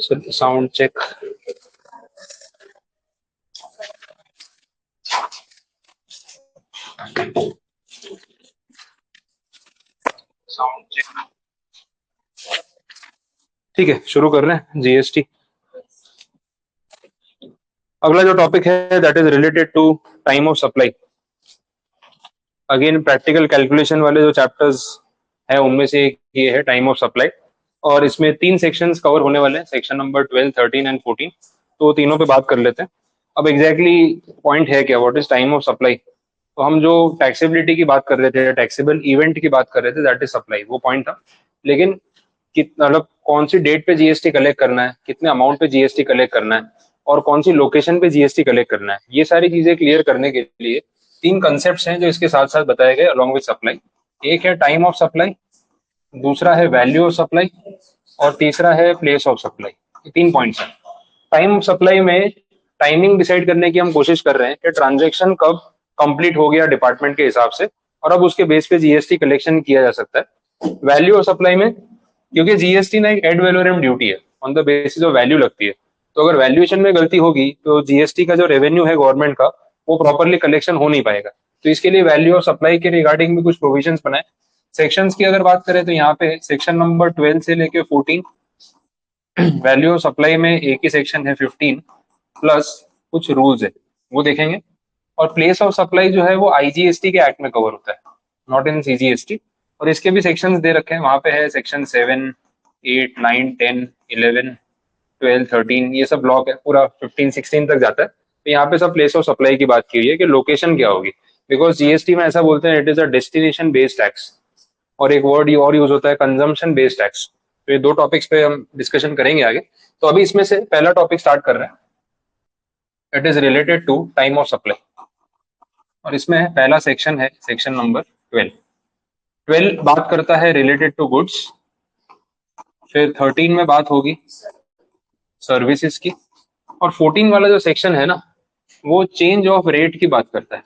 Sound check. Sound check. ठीक है, शुरू कर रहे हैं जीएसटी। अगला जो टॉपिक है that is related to time of supply. Again practical calculation वाले जो चैप्टर्स है उनमें से एक ये है टाइम ऑफ सप्लाई, और इसमें 3 सेक्शंस कवर होने वाले हैं, सेक्शन नंबर 12, 13 एंड 14। तो तीनों पे बात कर लेते हैं। अब एग्जैक्टली पॉइंट है क्या, what is time of supply. तो हम जो टैक्सेबिलिटी की बात कर रहे थे, टैक्सेबल इवेंट की बात कर रहे थे, दैट इज सप्लाई, वो पॉइंट था। लेकिन मतलब कौन सी डेट पे जीएसटी कलेक्ट करना है, कितने अमाउंट पे जीएसटी कलेक्ट करना है, और कौन सी लोकेशन पे जीएसटी कलेक्ट करना है, ये सारी चीजें क्लियर करने के लिए 3 कंसेप्ट हैं जो इसके साथ साथ बताए गए अलॉन्ग विद सप्लाई। एक है टाइम ऑफ सप्लाई, दूसरा है वैल्यू ऑफ सप्लाई, और तीसरा है प्लेस ऑफ सप्लाई। 3 पॉइंट्स हैं। टाइम ऑफ सप्लाई में टाइमिंग डिसाइड करने की हम कोशिश कर रहे हैं कि ट्रांजेक्शन कब कंप्लीट हो गया डिपार्टमेंट के हिसाब से, और अब उसके बेस पे जीएसटी कलेक्शन किया जा सकता है। वैल्यू ऑफ सप्लाई में, क्योंकि जीएसटी ना एक एड वैलोरम ड्यूटी है, on the basis of value लगती है, तो अगर वैल्यूएशन में गलती होगी तो जीएसटी का जो रेवेन्यू है गवर्नमेंट का, वो प्रॉपरली कलेक्शन हो नहीं पाएगा। तो इसके लिए वैल्यू ऑफ सप्लाई के रिगार्डिंग भी कुछ प्रोविजंस बनाए। सेक्शंस की अगर बात करें तो यहाँ पे सेक्शन नंबर 12 से लेके 14, वैल्यू ऑफ सप्लाई में एक ही सेक्शन है 15 प्लस कुछ रूल्स है वो देखेंगे। और प्लेस ऑफ सप्लाई जो है वो आईजीएसटी के एक्ट में कवर होता है, नॉट इन सीजीएसटी। और इसके भी सेक्शंस दे रखे हैं, वहां पे है सेक्शन 7, 8, 9, 10, 11, 12, 13, ये सब ब्लॉक है, पूरा 15, 16 तक जाता है। तो यहाँ पे सब प्लेस ऑफ सप्लाई की बात की हुई है कि लोकेशन क्या होगी, बिकॉज जीएसटी में ऐसा बोलते हैं it is a destination based tax, और एक वर्ड और यूज होता है कंजम्पशन बेस्ड टैक्स। तो ये 2 टॉपिक्स पे हम डिस्कशन करेंगे आगे। तो अभी इसमें से पहला टॉपिक स्टार्ट कर रहे हैं, it is related to time of supply. और इसमें पहला सेक्शन है सेक्शन नंबर 12। 12 बात करता है रिलेटेड टू गुड्स, फिर 13 में बात होगी सर्विसेज की, और 14 वाला जो सेक्शन है ना वो चेंज ऑफ रेट की बात करता है।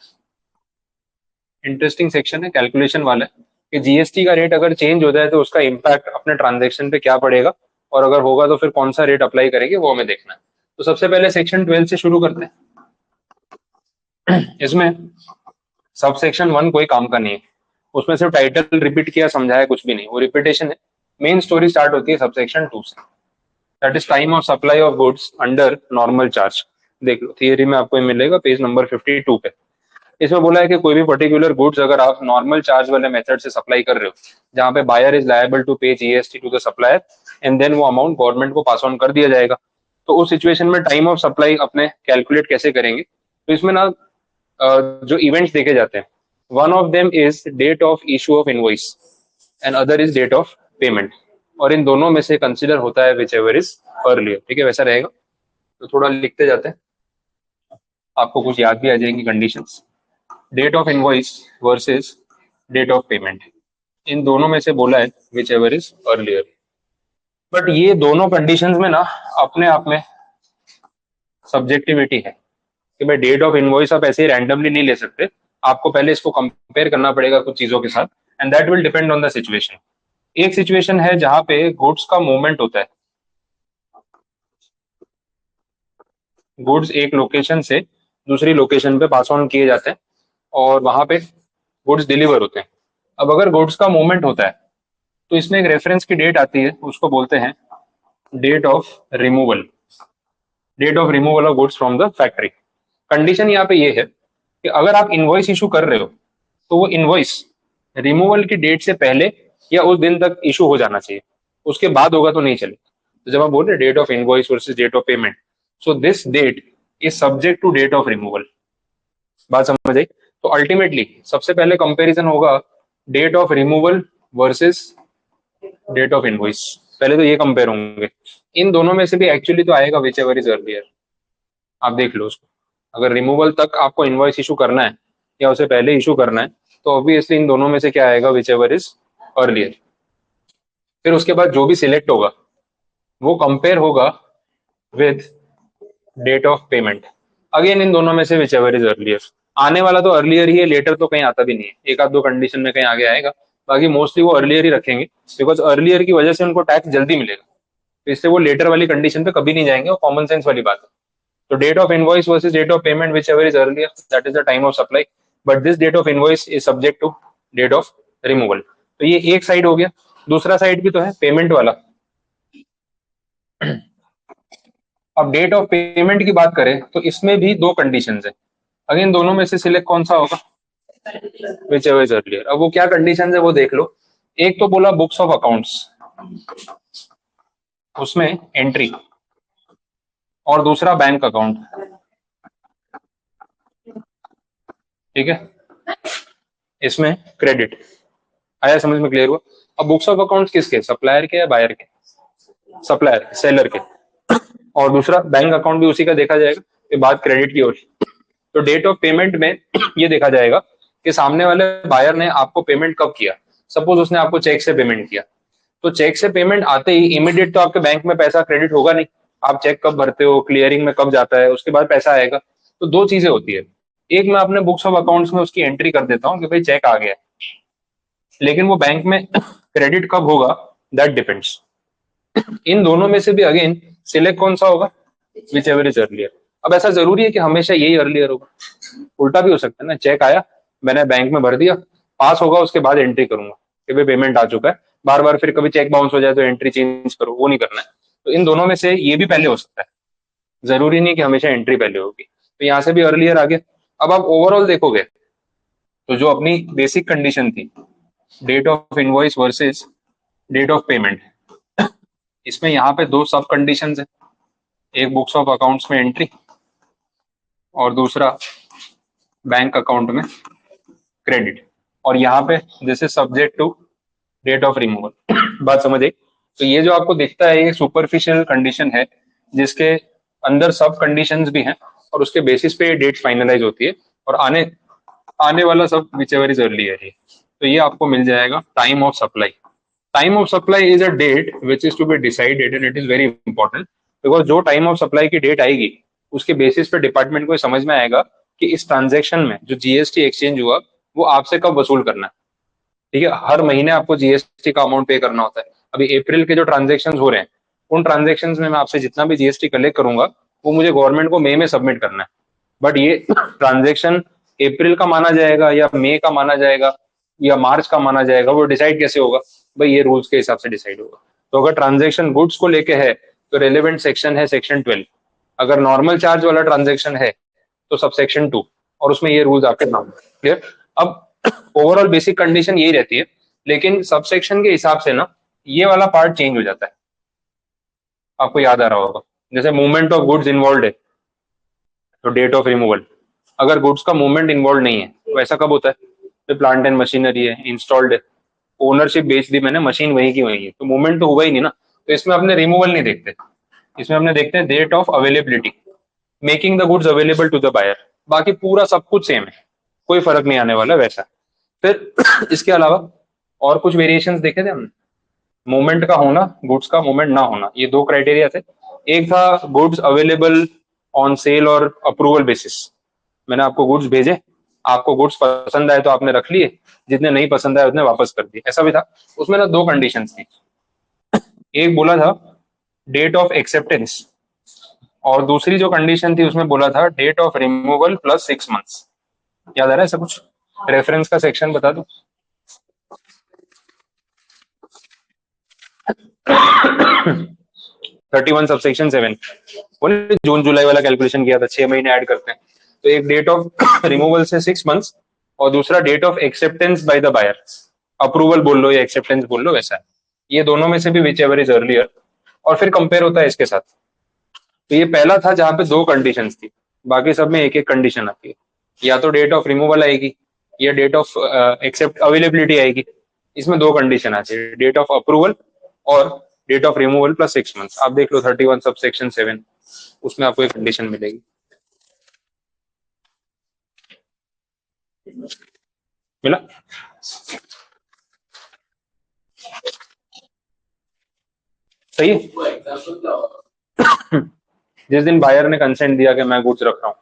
इंटरेस्टिंग सेक्शन है, कैलकुलेशन वाला है कि जीएसटी का रेट अगर चेंज हो जाए तो उसका इम्पैक्ट अपने ट्रांजेक्शन पे क्या पड़ेगा, और अगर होगा तो फिर कौन सा रेट अप्लाई करेंगे वो हमें देखना है। तो सबसे पहले सेक्शन 12 से शुरू करते हैं। इसमें सब सेक्शन 1 कोई काम का नहीं है, उसमें सिर्फ टाइटल रिपीट किया, समझाया कुछ भी नहीं, वो रिपीटेशन है। मेन स्टोरी स्टार्ट होती है सब सेक्शन 2 से, that is time of supply of goods under normal charge. देख लो, थियरी में आपको मिलेगा पेज नंबर 52 पे। इसमें बोला है कि कोई भी पर्टिकुलर गुड्स अगर आप नॉर्मल चार्ज वाले मेथड से सप्लाई कर रहे हो, जहां पे buyer is liable to pay GST to the supplier and then वो अमाउंट गवर्नमेंट को पास ऑन कर दिया जाएगा, तो उस सिचुएशन में टाइम ऑफ सप्लाई अपने कैलकुलेट कैसे करेंगे। तो इसमें ना जो इवेंट्स देखे जाते हैं, one of them is date of issue of invoice and other is date of payment, और इन दोनों में से कंसिडर होता है विच एवर इज अर्लियर। ठीक है, वैसा रहेगा। तो थोड़ा लिखते जाते हैं, आपको कुछ याद भी आ जाएंगी conditions. Date of invoice versus date of payment, इन दोनों में से बोला है which ever is earlier. But ये दोनों कंडीशंस में ना अपने आप में सब्जेक्टिविटी है कि भाई डेट ऑफ इनवॉइस आप ऐसे ही रैंडमली नहीं ले सकते, आपको पहले इसको कंपेयर करना पड़ेगा कुछ चीजों के साथ, and that will depend on the situation. एक सिचुएशन है जहां पे गुड्स का मूवमेंट होता है, गुड्स एक लोकेशन से दूसरी लोकेशन पे पास ऑन किए जाते हैं और वहां पे गुड्स डिलीवर होते हैं। अब अगर गुड्स का मूवमेंट होता है तो इसमें एक रेफरेंस की डेट आती है, उसको बोलते हैं date of removal, date of removal of goods from the factory. Condition यहाँ पे ये है कि अगर आप इनवॉइस इशू कर रहे हो तो वो इनवॉइस रिमूवल की डेट से पहले या उस दिन तक इशू हो जाना चाहिए, उसके बाद होगा तो नहीं चले। तो जब आप बोल रहे date of invoice versus date of payment, so this date is subject to date of removal. बात समझ आई। तो अल्टीमेटली सबसे पहले कंपैरिजन होगा date of removal versus date of invoice, पहले तो ये कंपेयर होंगे। इन दोनों में से भी एक्चुअली तो आएगा विच एवर इज अर्लियर, आप देख लो उसको। अगर रिमूवल तक आपको इनवॉइस इशू करना है या उसे पहले इशू करना है, तो ऑब्वियसली इन दोनों में से क्या आएगा, विच एवर इज अर्लियर। फिर उसके बाद जो भी सिलेक्ट होगा वो कंपेयर होगा with date of payment, again इन दोनों में से विच एवर इज अर्लियर। आने वाला तो अर्लियर ही है, लेटर तो कहीं आता भी नहीं है, एक आध दो कंडीशन में कहीं आगे आएगा, बाकी मोस्टली वो अर्लियर ही रखेंगे, बिकॉज अर्लियर की वजह से उनको टैक्स जल्दी मिलेगा। तो इससे वो लेटर वाली कंडीशन पे कभी नहीं जाएंगे, वो कॉमन सेंस वाली बात है। तो date of invoice versus date of payment which ever is earlier, that is the time of supply, but this date of invoice is subject to date of removal. तो ये एक साइड हो गया, दूसरा साइड भी तो है पेमेंट वाला। अब डेट ऑफ पेमेंट की बात करें तो इसमें भी दो कंडीशंस है। अगेन दोनों में से सिलेक्ट कौन सा होगा, विच एवर इज अर्लियर। अब वो क्या कंडीशन है वो देख लो। एक तो बोला बुक्स ऑफ अकाउंट्स, उसमें एंट्री, और दूसरा बैंक अकाउंट, ठीक है, इसमें क्रेडिट। आया समझ में, क्लियर हुआ। अब बुक्स ऑफ अकाउंट्स किसके, सप्लायर के या बायर के, सप्लायर सेलर के, और दूसरा बैंक अकाउंट भी उसी का देखा जाएगा। ये बात क्रेडिट की हो रही। तो डेट ऑफ पेमेंट में ये देखा जाएगा कि सामने वाले बायर ने आपको पेमेंट कब किया। सपोज उसने आपको चेक से पेमेंट किया, तो चेक से पेमेंट आते ही इमीडिएट तो आपके बैंक में पैसा क्रेडिट होगा नहीं। आप चेक कब भरते हो, क्लियरिंग में कब जाता है, उसके बाद पैसा आएगा। तो दो चीजें होती है, एक मैं अपने बुक्स ऑफ अकाउंट्स में उसकी एंट्री कर देता हूँ कि भाई चेक आ गया, लेकिन वो बैंक में क्रेडिट कब होगा दैट डिपेंड्स। इन दोनों में से भी अगेन सिलेक्ट कौन सा होगा, विच एवर इज अर्लियर। अब ऐसा जरूरी है कि हमेशा यही अर्लियर होगा, उल्टा भी हो सकता है ना, चेक आया मैंने बैंक में भर दिया, पास होगा उसके बाद एंट्री करूंगा कि भाई पेमेंट आ चुका है। बार बार फिर कभी चेक बाउंस हो जाए तो एंट्री चेंज करो, वो नहीं करना है। तो इन दोनों में से ये भी पहले हो सकता है, जरूरी नहीं कि हमेशा एंट्री पहले होगी। तो यहाँ से भी अर्लियर आ गया। अब आप ओवरऑल देखोगे तो जो अपनी बेसिक कंडीशन थी, date of invoice versus date of payment, इसमें यहाँ पे दो सब कंडीशंस है, एक बुक्स ऑफ अकाउंट्स में एंट्री और दूसरा बैंक अकाउंट में क्रेडिट। और यहाँ पे this is subject to date of removal. बात समझ आई। तो ये जो आपको दिखता है ये सुपरफिशियल कंडीशन है, जिसके अंदर सब कंडीशंस भी हैं, और उसके बेसिस पे डेट फाइनलाइज होती है, और आने आने वाला सब विच एवर इज अर्ली है। तो ये आपको मिल जाएगा time of supply. Time of supply is a date which is to be decided, and it is very important, because जो टाइम ऑफ सप्लाई की डेट आएगी उसके बेसिस पे डिपार्टमेंट को समझ में आएगा कि इस ट्रांजेक्शन में जो जीएसटी एक्सचेंज हुआ वो आपसे कब वसूल करना है। ठीक है, हर महीने आपको जीएसटी का अमाउंट पे करना होता है। अभी अप्रैल के जो ट्रांजेक्शन हो रहे हैं, उन ट्रांजेक्शन में मैं आपसे जितना भी जीएसटी कलेक्ट करूंगा वो मुझे गवर्नमेंट को मई में सबमिट करना है। बट ये ट्रांजेक्शन अप्रैल का माना जाएगा या मई का माना जाएगा या मार्च का माना जाएगा, वो डिसाइड कैसे होगा, भाई ये रूल्स के हिसाब से डिसाइड होगा। तो अगर ट्रांजेक्शन गुड्स को लेके है तो रेलिवेंट सेक्शन है सेक्शन 12। अगर नॉर्मल चार्ज वाला ट्रांजेक्शन है तो सब सेक्शन 2, और उसमें ये रूल्स आपके नाम। क्लियर। अब ओवरऑल बेसिक कंडीशन यही रहती है, लेकिन सबसेक्शन के हिसाब से ना ये वाला पार्ट चेंज हो जाता है। आपको याद आ रहा होगा, जैसे मूवमेंट ऑफ गुड्स इन्वॉल्व है तो डेट ऑफ रिमूवल। अगर गुड्स का मूवमेंट इन्वॉल्व नहीं है तो ऐसा कब होता है, तो प्लांट एंड मशीनरी है, इंस्टॉल्ड है, ओनरशिप बेच दी मैंने, मशीन वही की वही है, तो मूवमेंट तो हुआ ही नहीं ना। तो इसमें अपने रिमूवल नहीं देखते, इसमें हमने देखते हैं date of availability, making the goods available to the buyer. बाकी पूरा सब कुछ सेम है, कोई फर्क नहीं आने वाला वैसा। फिर इसके अलावा और कुछ वेरिएशंस देखे थे हमने। मूवमेंट का होना, गुड्स का मूवमेंट ना होना, ये दो क्राइटेरिया थे। एक था गुड्स अवेलेबल ऑन सेल और अप्रूवल बेसिस, मैंने आपको गुड्स भेजे, आपको गुड्स पसंद आए तो आपने रख लिए, जितने नहीं पसंद आए उतने वापस कर दिए, ऐसा भी था। उसमें ना दो कंडीशंस थी, एक बोला था डेट ऑफ एक्सेप्टेंस, और दूसरी जो कंडीशन थी उसमें बोला था date of removal plus 6 months. याद आ रहा है ऐसा कुछ, रेफरेंस का सेक्शन बता दो। 31 सबसेक्शन 7, जून जुलाई वाला कैलकुलेशन किया था, 6 महीने ऐड करते हैं। तो एक डेट ऑफ रिमूवल से 6 मंथ्स, और दूसरा date of acceptance by the buyer, approval बोल लो या एक्सेप्टेंस बोल लो वैसा है। ये दोनों में से भी विच एवर इज अर्लियर, और फिर कंपेयर होता है इसके साथ। तो ये पहला था जहां पे दो कंडीशंस थी, बाकी सब में एक एक कंडीशन आती है, या तो डेट ऑफ रिमूवल आएगी या डेट ऑफ एक्सेप्ट अवेलेबिलिटी आएगी। इसमें दो कंडीशन आती है, डेट ऑफ अप्रूवल और date of removal plus 6 months. आप देख लो 31 सब सेक्शन 7, उसमें आपको एक कंडीशन मिलेगी। मिला। सही है। जिस दिन बायर ने कंसेंट दिया कि मैं गुड्स रख रहा हूँ।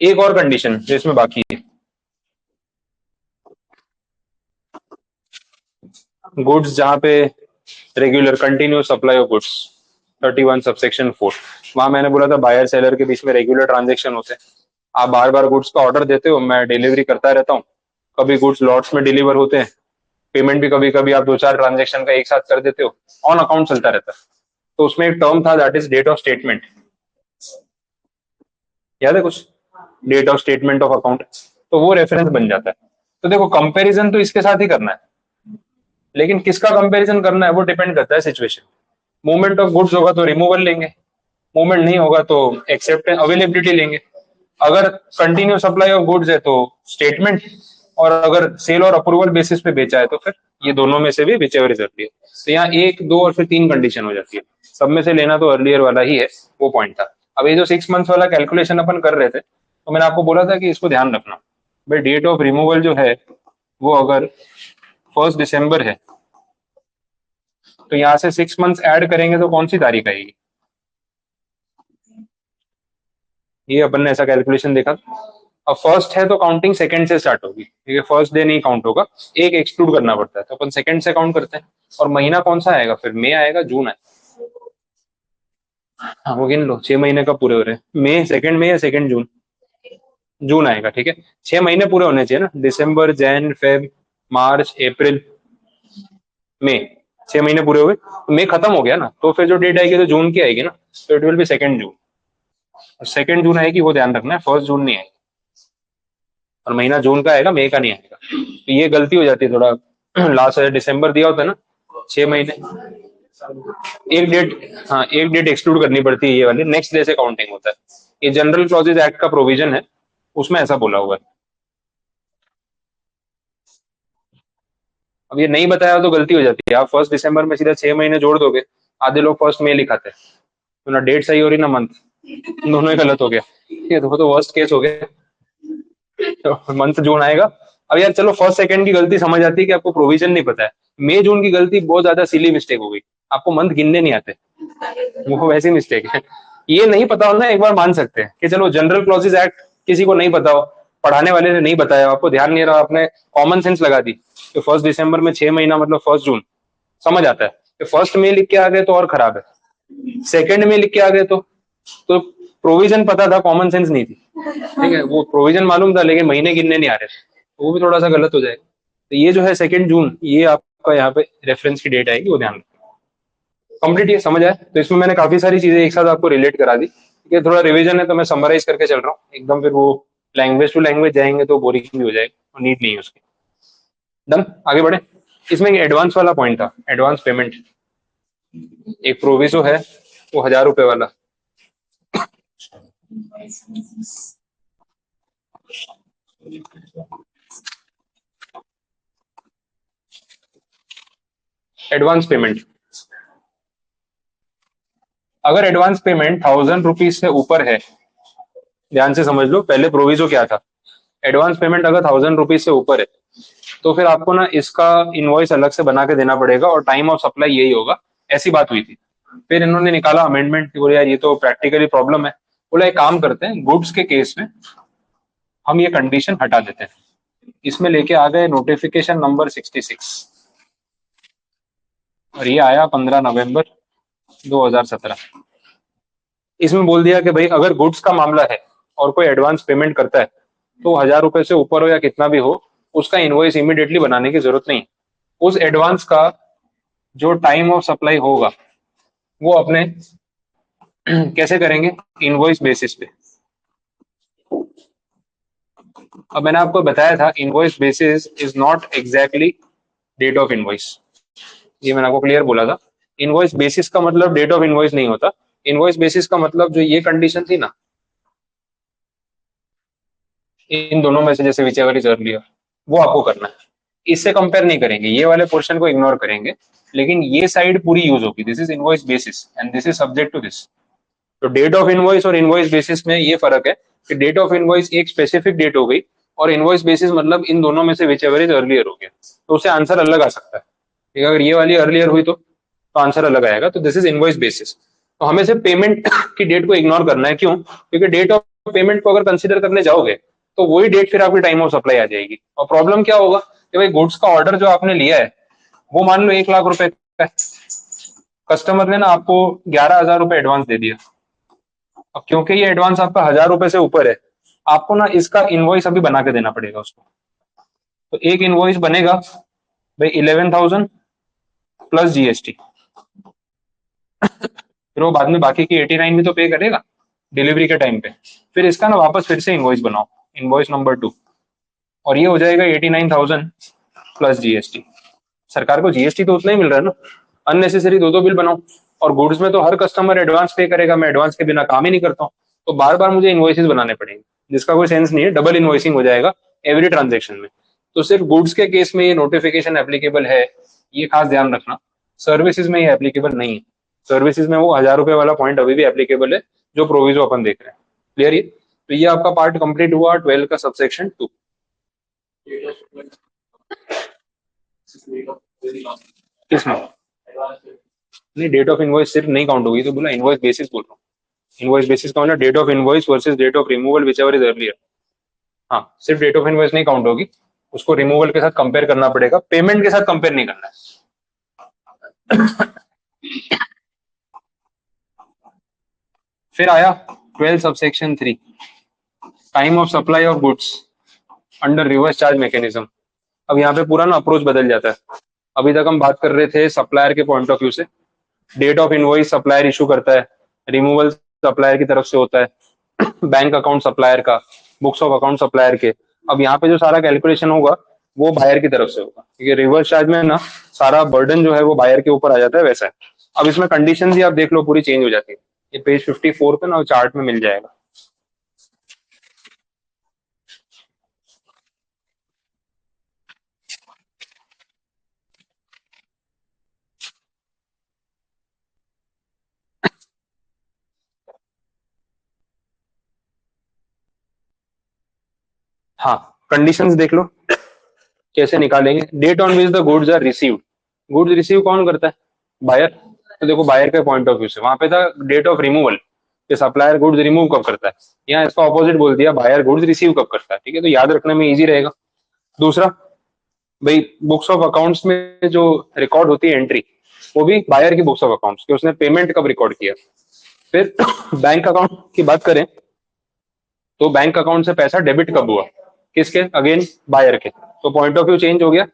एक और कंडीशन जो इसमें बाकी है, गुड्स जहाँ पे regular continuous supply of goods 31 subsection 4, वहां मैंने बोला था बायर सेलर के बीच में रेगुलर ट्रांजेक्शन होते हैं। आप बार बार गुड्स का ऑर्डर देते हो, मैं डिलीवरी करता रहता हूँ, कभी गुड्स लॉट्स में डिलीवर होते हैं, पेमेंट भी कभी कभी आप 2-4 ट्रांजेक्शन का एक साथ कर देते हो, ऑन अकाउंट चलता रहता है। तो उसमें एक टर्म था that is date of statement, याद है कुछ? Date of statement of account, तो वो रेफरेंस बन जाता है। तो देखो कंपैरिजन तो इसके साथ ही करना है, लेकिन किसका कंपैरिजन करना है वो डिपेंड करता है सिचुएशन। मूवमेंट ऑफ गुड्स होगा तो रिमूवल लेंगे, मूवमेंट नहीं होगा तो एक्सेप्ट अवेलेबिलिटी लेंगे। अगर कंटिन्यू सप्लाई ऑफ गुड्स है तो स्टेटमेंट, और अगर सेल और अप्रूवल बेसिस पे बेचा है तो फिर ये दोनों में से भी विच एवर इज अर्लियर। तो यहाँ 1, 2 और फिर 3 कंडीशन हो जाती है, सब में से लेना तो अर्लियर वाला ही है, वो पॉइंट था। अब ये जो 6 मंथ्स वाला कैलकुलेशन अपन कर रहे थे, तो मैंने आपको बोला था कि इसको ध्यान रखना भाई, डेट ऑफ रिमूवल जो है वो अगर 1 दिसंबर है तो यहाँ से 6 मंथ्स ऐड करेंगे तो कौन सी तारीख आएगी? ये अपन ने ऐसा कैलकुलेशन देखा। अब फर्स्ट है तो काउंटिंग सेकंड से स्टार्ट होगी, ठीक है, फर्स्ट डे नहीं काउंट होगा, एक एक्सक्लूड करना पड़ता है, तो अपन सेकंड से काउंट करते हैं। और महीना कौन सा आएगा फिर? मई आएगा, जून आएगा? हाँ वो गिन लो, 6 महीने कब पूरे हो रहे हैं? मई सेकंड में या सेकंड जून? जून आएगा, ठीक है। 6 महीने पूरे होने चाहिए ना, दिसंबर, जैन, फेब, मार्च, अप्रैल, मई, 6 महीने पूरे हुए, मई खत्म हो गया ना, तो फिर जो डेट आएगी तो जून की आएगी ना, तो it will be second June. Second June आएगी, वो ध्यान रखना है, फर्स्ट जून नहीं आएगी, और महीना जून का आएगा, मई का नहीं आएगा। तो ये गलती हो जाती है थोड़ा, लास्ट दिसंबर दिया होता है ना 6 महीने, एक डेट, हाँ एक डेट एक्सक्लूड करनी पड़ती है, ये वाली नेक्स्ट डे से काउंटिंग होता है। ये जनरल क्लॉजेज एक्ट का प्रोविजन है, उसमें ऐसा बोला हुआ है। अब ये नहीं बताया तो गलती हो जाती है, आप 1 दिसंबर में सीधा 6 महीने जोड़ दोगे, आधे लोग फर्स्ट में लिखाते हैं, तो ना डेट सही हो रही ना मंथ, दोनों ही गलत हो गया, ये तो वर्स्ट केस हो गया। तो मंथ जून आएगा। अब यार चलो फर्स्ट सेकंड की गलती समझ आती है कि आपको प्रोविजन नहीं पता है, मई जून की गलती बहुत ज्यादा सिली मिस्टेक हो गई, आपको मंथ गिनने नहीं आते, वो वैसी मिस्टेक है। ये नहीं पता हो ना, एक बार मान सकते हैं कि चलो जनरल क्लॉजेज एक्ट किसी को नहीं पता हो, पढ़ाने वाले ने नहीं बताया, आपको ध्यान नहीं रहा, आपने कॉमन सेंस लगा दी कि 1 दिसंबर में 6 महीना मतलब 1 जून, समझ आता है कि फर्स्ट में लिख के आ गए तो और खराब है, सेकंड में लिख के आ गए तो प्रोविजन पता था, कॉमन सेंस नहीं थी, ठीक है, वो प्रोविजन मालूम था लेकिन महीने गिनने नहीं आ रहे थे, वो भी थोड़ा सा गलत हो जाएगा। तो ये जो है 2 जून, ये आपका यहाँ पे रेफरेंस की डेट आएगी, वो ध्यान रखना। कंप्लीट ये समझ आया? तो इसमें मैंने काफी सारी चीजें एक साथ आपको रिलेट करा दी, ठीक है, थोड़ा रिवीजन है तो मैं समराइज करके चल रहा हूँ एकदम, फिर वो लैंग्वेज टू लैंग्वेज जाएंगे तो बोरिंग भी हो जाएगा और नीड नहीं है उसकी। डन, आगे बढ़े। इसमें एक एडवांस वाला पॉइंट था, एडवांस पेमेंट, एक प्रोविजो है वो 1000 रुपए वाला। एडवांस पेमेंट, अगर एडवांस पेमेंट 1000 रुपीज से ऊपर है, ध्यान से समझ लो, पहले प्रोविजो क्या था, एडवांस पेमेंट अगर 1000 रुपीज से ऊपर है तो फिर आपको ना इसका इनवॉइस अलग से बना के देना पड़ेगा और टाइम ऑफ सप्लाई यही होगा, ऐसी बात हुई थी। फिर इन्होंने निकाला अमेंडमेंट, बोले यार ये तो प्रैक्टिकली प्रॉब्लम है, बोला एक काम करते हैं, गुड्स के केस में हम ये कंडीशन हटा देते हैं। इसमें लेके आ गए नोटिफिकेशन नंबर 66, और ये आया 15 नवंबर 2017। इसमें बोल दिया कि भाई अगर गुड्स का मामला है और कोई एडवांस पेमेंट करता है तो 1000 रुपए से ऊपर हो या कितना भी हो, उसका इनवॉइस इमीडिएटली बनाने की जरूरत नहीं। उस एडवांस का जो टाइम ऑफ सप्लाई होगा वो अपने कैसे करेंगे, इनवॉइस बेसिस पे। अब मैंने आपको बताया था invoice basis is not exactly date of invoice, ये मैंने आपको क्लियर बोला था। इनवॉइस बेसिस का मतलब डेट ऑफ इनवॉइस नहीं होता, इनवॉइस बेसिस का मतलब जो ये कंडीशन थी ना, इन दोनों में से जैसे विच एवर इज अर्लियर, वो आपको करना है, इससे कंपेयर नहीं करेंगे, ये वाले पोर्शन को इग्नोर करेंगे, लेकिन ये साइड पूरी यूज होगी, this is invoice basis and this is subject to this. तो डेट ऑफ इनवॉइस और इनवॉइस बेसिस में ये फर्क है कि डेट ऑफ इनवॉइस एक स्पेसिफिक डेट हो गई, और इनवॉइस बेसिस मतलब इन दोनों में से विच एवर इज अर्लियर हो गया, तो उससे आंसर अलग आ सकता है। अगर ये वाली अर्लियर हुई तो आंसर अलग आएगा, तो दिस इज इनवॉइस बेसिस। तो हमें सिर्फ पेमेंट की डेट को इग्नोर करना है, क्यों? क्योंकि डेट ऑफ पेमेंट को अगर कंसिडर करने जाओगे तो वही डेट फिर आपकी टाइम ऑफ सप्लाई आ जाएगी, और प्रॉब्लम क्या होगा कि भाई गुड्स का ऑर्डर जो आपने लिया है वो मान लो 1 लाख रुपए का है, कस्टमर ने ना आपको 11,000 रुपए एडवांस दे दिया। अब क्योंकि ये एडवांस आपका 1,000 रुपए से ऊपर है, आपको ना इसका इनवॉइस अभी बना के देना पड़ेगा उसको। तो एक इनवॉइस बनेगा भाई 11,000 प्लस जीएसटी, फिर वो बाद में बाकी की 89 भी तो पे करेगा डिलीवरी के टाइम पे। फिर इसका ना वापस फिर से इनवॉइस बनाओ, इनवॉइस नंबर 2, और ये हो जाएगा 89,000 प्लस जीएसटी। सरकार को जीएसटी तो उतना ही मिल रहा है ना, अननेसेसरी दो दो बिल बनाओ। और गुड्स में तो हर कस्टमर एडवांस पे करेगा, मैं एडवांस के बिना काम ही नहीं करता हूँ, तो बार बार मुझे इन्वॉइसेस बनाने पड़ेंगे, जिसका कोई सेंस नहीं है। डबल इन्वॉइसिंग हो जाएगा एवरी ट्रांजेक्शन में। तो सिर्फ गुड्स के केस में ये नोटिफिकेशन एप्लीकेबल है, ये खास ध्यान रखना। सर्विसेज में ये एप्लीकेबल नहीं है। सर्विसेज में वो 1,000 रुपए वाला पॉइंट अभी भी एप्लीकेबल है, जो प्रोविजो अपन देख रहे हैं। क्लियर? ये तो ये आपका पार्ट कंप्लीट हुआ 12 का सबसेक्शन 2। किसमें? नहीं, डेट ऑफ इनवॉइस सिर्फ नहीं काउंट होगी, तो बोला इनवॉइस बेसिस बोल रहा हूँ। इनवॉइस बेसिस का मतलब date of invoice versus date of removal which ever is earlier. हाँ, सिर्फ डेट ऑफ इनवॉइस नहीं काउंट होगी, उसको रिमूवल के साथ कंपेयर करना पड़ेगा, पेमेंट के साथ कंपेयर नहीं करना है। फिर आया 12 subsection 3, time of supply of goods under reverse charge mechanism. अब यहाँ पे पूरा ना अप्रोच बदल जाता है। अभी तक हम बात कर रहे थे सप्लायर के पॉइंट ऑफ व्यू से, date of invoice supplier issue करता है, रिमूवल सप्लायर की तरफ से होता है, बैंक अकाउंट सप्लायर का, बुक्स ऑफ अकाउंट सप्लायर के। अब यहाँ पे जो सारा कैलकुलेशन होगा वो बायर की तरफ से होगा, क्योंकि रिवर्स चार्ज में ना सारा बर्डन जो है वो बायर के ऊपर आ जाता है, वैसा है। अब इसमें कंडीशन भी आप देख लो पूरी चेंज हो जाती है। ये पेज 54 पे ना चार्ट में मिल जाएगा। हाँ, कंडीशंस देख लो कैसे निकालेंगे। Date on which the goods are received, goods receive कौन करता है? बायर। तो देखो बायर के पॉइंट ऑफ व्यू से वहां पे था डेट ऑफ रिमूवल, कि सप्लायर गुड्स रिमूव कब करता है। यहाँ इसका ऑपोजिट बोल दिया, बायर गुड्स रिसीव कब करता है। ठीक है, तो याद रखने में इजी रहेगा। दूसरा भाई, बुक्स ऑफ अकाउंट्स में जो रिकॉर्ड होती है एंट्री, वो भी बायर की बुक्स ऑफ अकाउंट्स कि उसने पेमेंट कब रिकॉर्ड किया। फिर बैंक अकाउंट की बात करें तो बैंक अकाउंट से पैसा डेबिट कब हुआ, किसके? अगेन बायर के। तो पॉइंट ऑफ व्यू चेंज हो गया।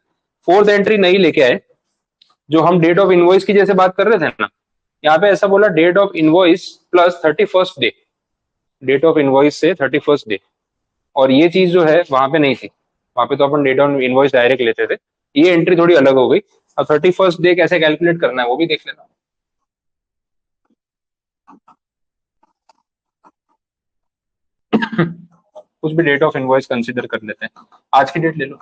फोर्थ एंट्री नहीं लेके आए, जो हम डेट ऑफ इनवॉइस की जैसे बात कर रहे थे ना, यहाँ पे ऐसा बोला date of invoice plus 31st day, date of invoice से 31st डे। और ये चीज जो है वहां पे नहीं थी, वहां पे तो अपन डेट ऑफ इनवॉइस डायरेक्ट लेते थे। ये एंट्री थोड़ी अलग हो गई। अब 31st डे कैसे कैलकुलेट करना है वो भी देख लेना। कुछ भी डेट ऑफ इनवॉइस कंसिडर कर लेते हैं, आज की डेट ले लो।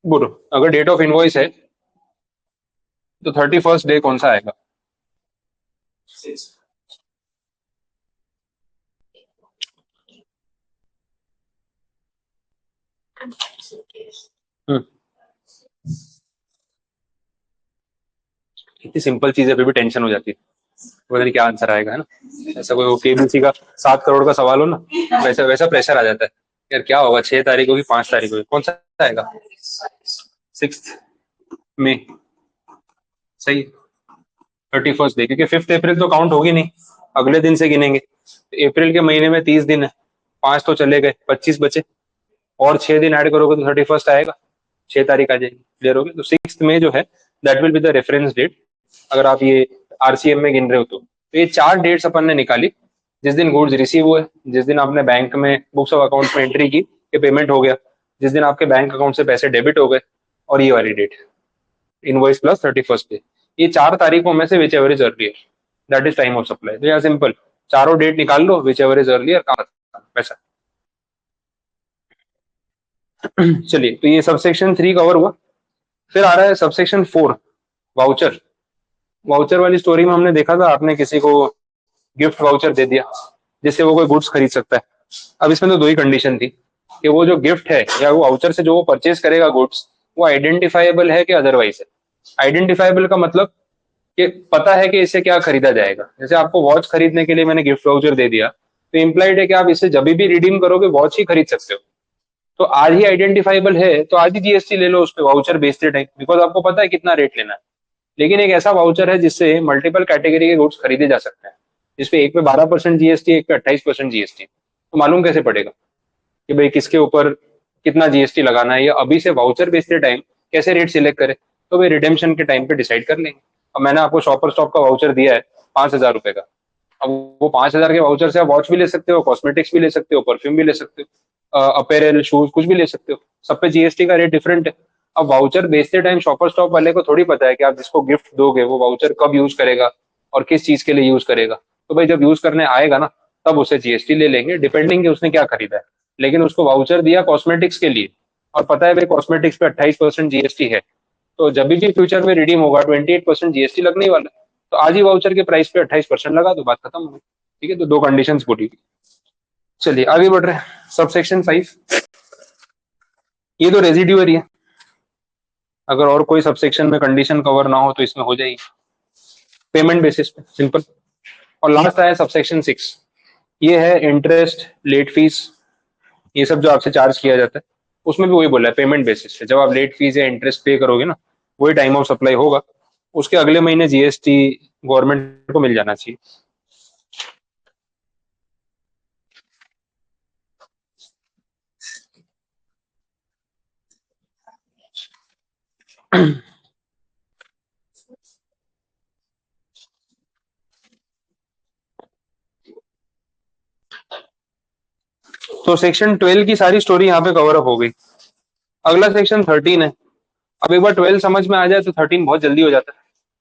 गुड, अगर डेट ऑफ इनवॉइस है तो 31st डे कौन सा आएगा? हम्म, इतनी सिंपल चीज है फिर भी टेंशन हो जाती है, पता नहीं क्या आंसर आएगा, है ना। ऐसा कोई केबीसी का 7 करोड़ का सवाल हो ना, वैसा वैसा प्रेशर आ जाता है। यार क्या होगा, 6 तारीख होगी, 5 तारीख होगी, कौन सा आएगा? 6 मई। सही। 31st डे, क्योंकि 5 अप्रैल तो काउंट होगी नहीं, अगले दिन से गिनेंगे। अप्रैल के महीने में 30 दिन है, 5 तो चले गए, 25 बचे, और 6 दिन ऐड करोगे तो 31st आएगा, 6 तारीख आ जाएगी। क्लियर हो गया? तो 6 में जो है that will be the reference date, अगर आप ये आरसीएम में गिन रहे हो तो ये 4 डेट्स अपन ने निकाली। जिस दिन गुड्स रिसीव हुए, जिस दिन आपने बैंक में बुक्स ऑफ अकाउंट में एंट्री की कि पेमेंट हो गया, जिस दिन आपके बैंक अकाउंट से पैसे डेबिट हो गए, और ये वाली date invoice plus 31st day. ये 4 तारीखों में से which ever is earlier, that is time of supply. तो यार सिंपल, चारों डेट निकाल लो, विच एवर इज अर्लियर का पैसा। चलिए, तो ये सबसेक्शन 3 कवर हुआ। फिर आ रहा है सबसेक्शन 4, वाउचर। वाउचर वाली स्टोरी में हमने देखा था, आपने किसी को गिफ्ट वाउचर दे दिया जिससे वो कोई गुड्स खरीद सकता है। अब इसमें तो दो ही कंडीशन थी, कि वो जो गिफ्ट है या वो वाउचर से जो वो परचेज करेगा गुड्स, वो आइडेंटिफाइबल है कि अदरवाइज है। आइडेंटिफाइबल का मतलब कि पता है कि इससे क्या खरीदा जाएगा। जैसे आपको वॉच खरीदने के लिए मैंने गिफ्ट वाउचर दे दिया, तो इम्प्लाइड है कि आप इसे जब भी रिडीम करोगे वॉच ही खरीद सकते हो। तो आज ही आइडेंटिफाइबल है तो आज ही जीएसटी ले लो उस पर वाउचर बेचते टाइम, बिकॉज आपको पता है कितना रेट लेना है। लेकिन एक ऐसा वाउचर है जिससे मल्टीपल कैटेगरी के गुड्स खरीदे जा सकते हैं, जिसपे एक पे 12% जीएसटी, एक पे 28% जीएसटी। तो मालूम कैसे पड़ेगा कि भाई किसके ऊपर कितना जीएसटी लगाना है, या अभी से वाउचर बेचते टाइम कैसे रेट सिलेक्ट करे, तो भाई रिडेम्पशन के टाइम पे डिसाइड कर लेंगे। अब मैंने आपको शॉपर स्टॉप का वाउचर दिया है 5,000 रुपए का। अब वो 5,000 के वाउचर से आप वॉच भी ले सकते हो, कॉस्मेटिक्स भी ले सकते हो, परफ्यूम भी ले सकते हो, अपेरल शूज कुछ भी ले सकते हो, सब पे जीएसटी का रेट डिफरेंट है। अब वाउचर बेचते टाइम शॉपर स्टॉप वाले को थोड़ी पता है कि आप जिसको गिफ्ट दोगे वो वाउचर कब यूज करेगा और किस चीज के लिए यूज करेगा। तो भाई जब यूज करने आएगा ना, तब उसे जीएसटी ले लेंगे, डिपेंडिंग कि उसने क्या खरीदा है। लेकिन उसको वाउचर दिया कॉस्मेटिक्स के लिए, और पता है भाई कॉस्मेटिक्स पे 28% जीएसटी है, तो जब भी फ्यूचर में रिडीम होगा 28% जीएसटी लगने ही वाला है। तो आज ही वाउचर के प्राइस पे 28% लगा दो, बात खत्म हो गई। ठीक है, तो दो कंडीशन पूरी की। चलिए आगे बढ़ रहे हैं। सबसेक्शन 5, ये तो रेजिड्यू एरिया, अगर और कोई सबसेक्शन में कंडीशन कवर ना हो तो इसमें हो जाएगी पेमेंट बेसिस पे, सिंपल। और लास्ट आया सबसेक्शन 6, ये है इंटरेस्ट, लेट फीस, ये सब जो आपसे चार्ज किया जाता है, उसमें भी वही बोला है पेमेंट बेसिस पे। जब आप लेट फीस या इंटरेस्ट पे करोगे ना, वही टाइम ऑफ सप्लाई होगा, उसके अगले महीने जीएसटी गवर्नमेंट को मिल जाना चाहिए। तो सेक्शन 12 की सारी स्टोरी यहाँ पे कवर अप हो गई। अगला सेक्शन 13 है। अब एक बार 12 समझ में आ जाए तो 13 बहुत जल्दी हो जाता है।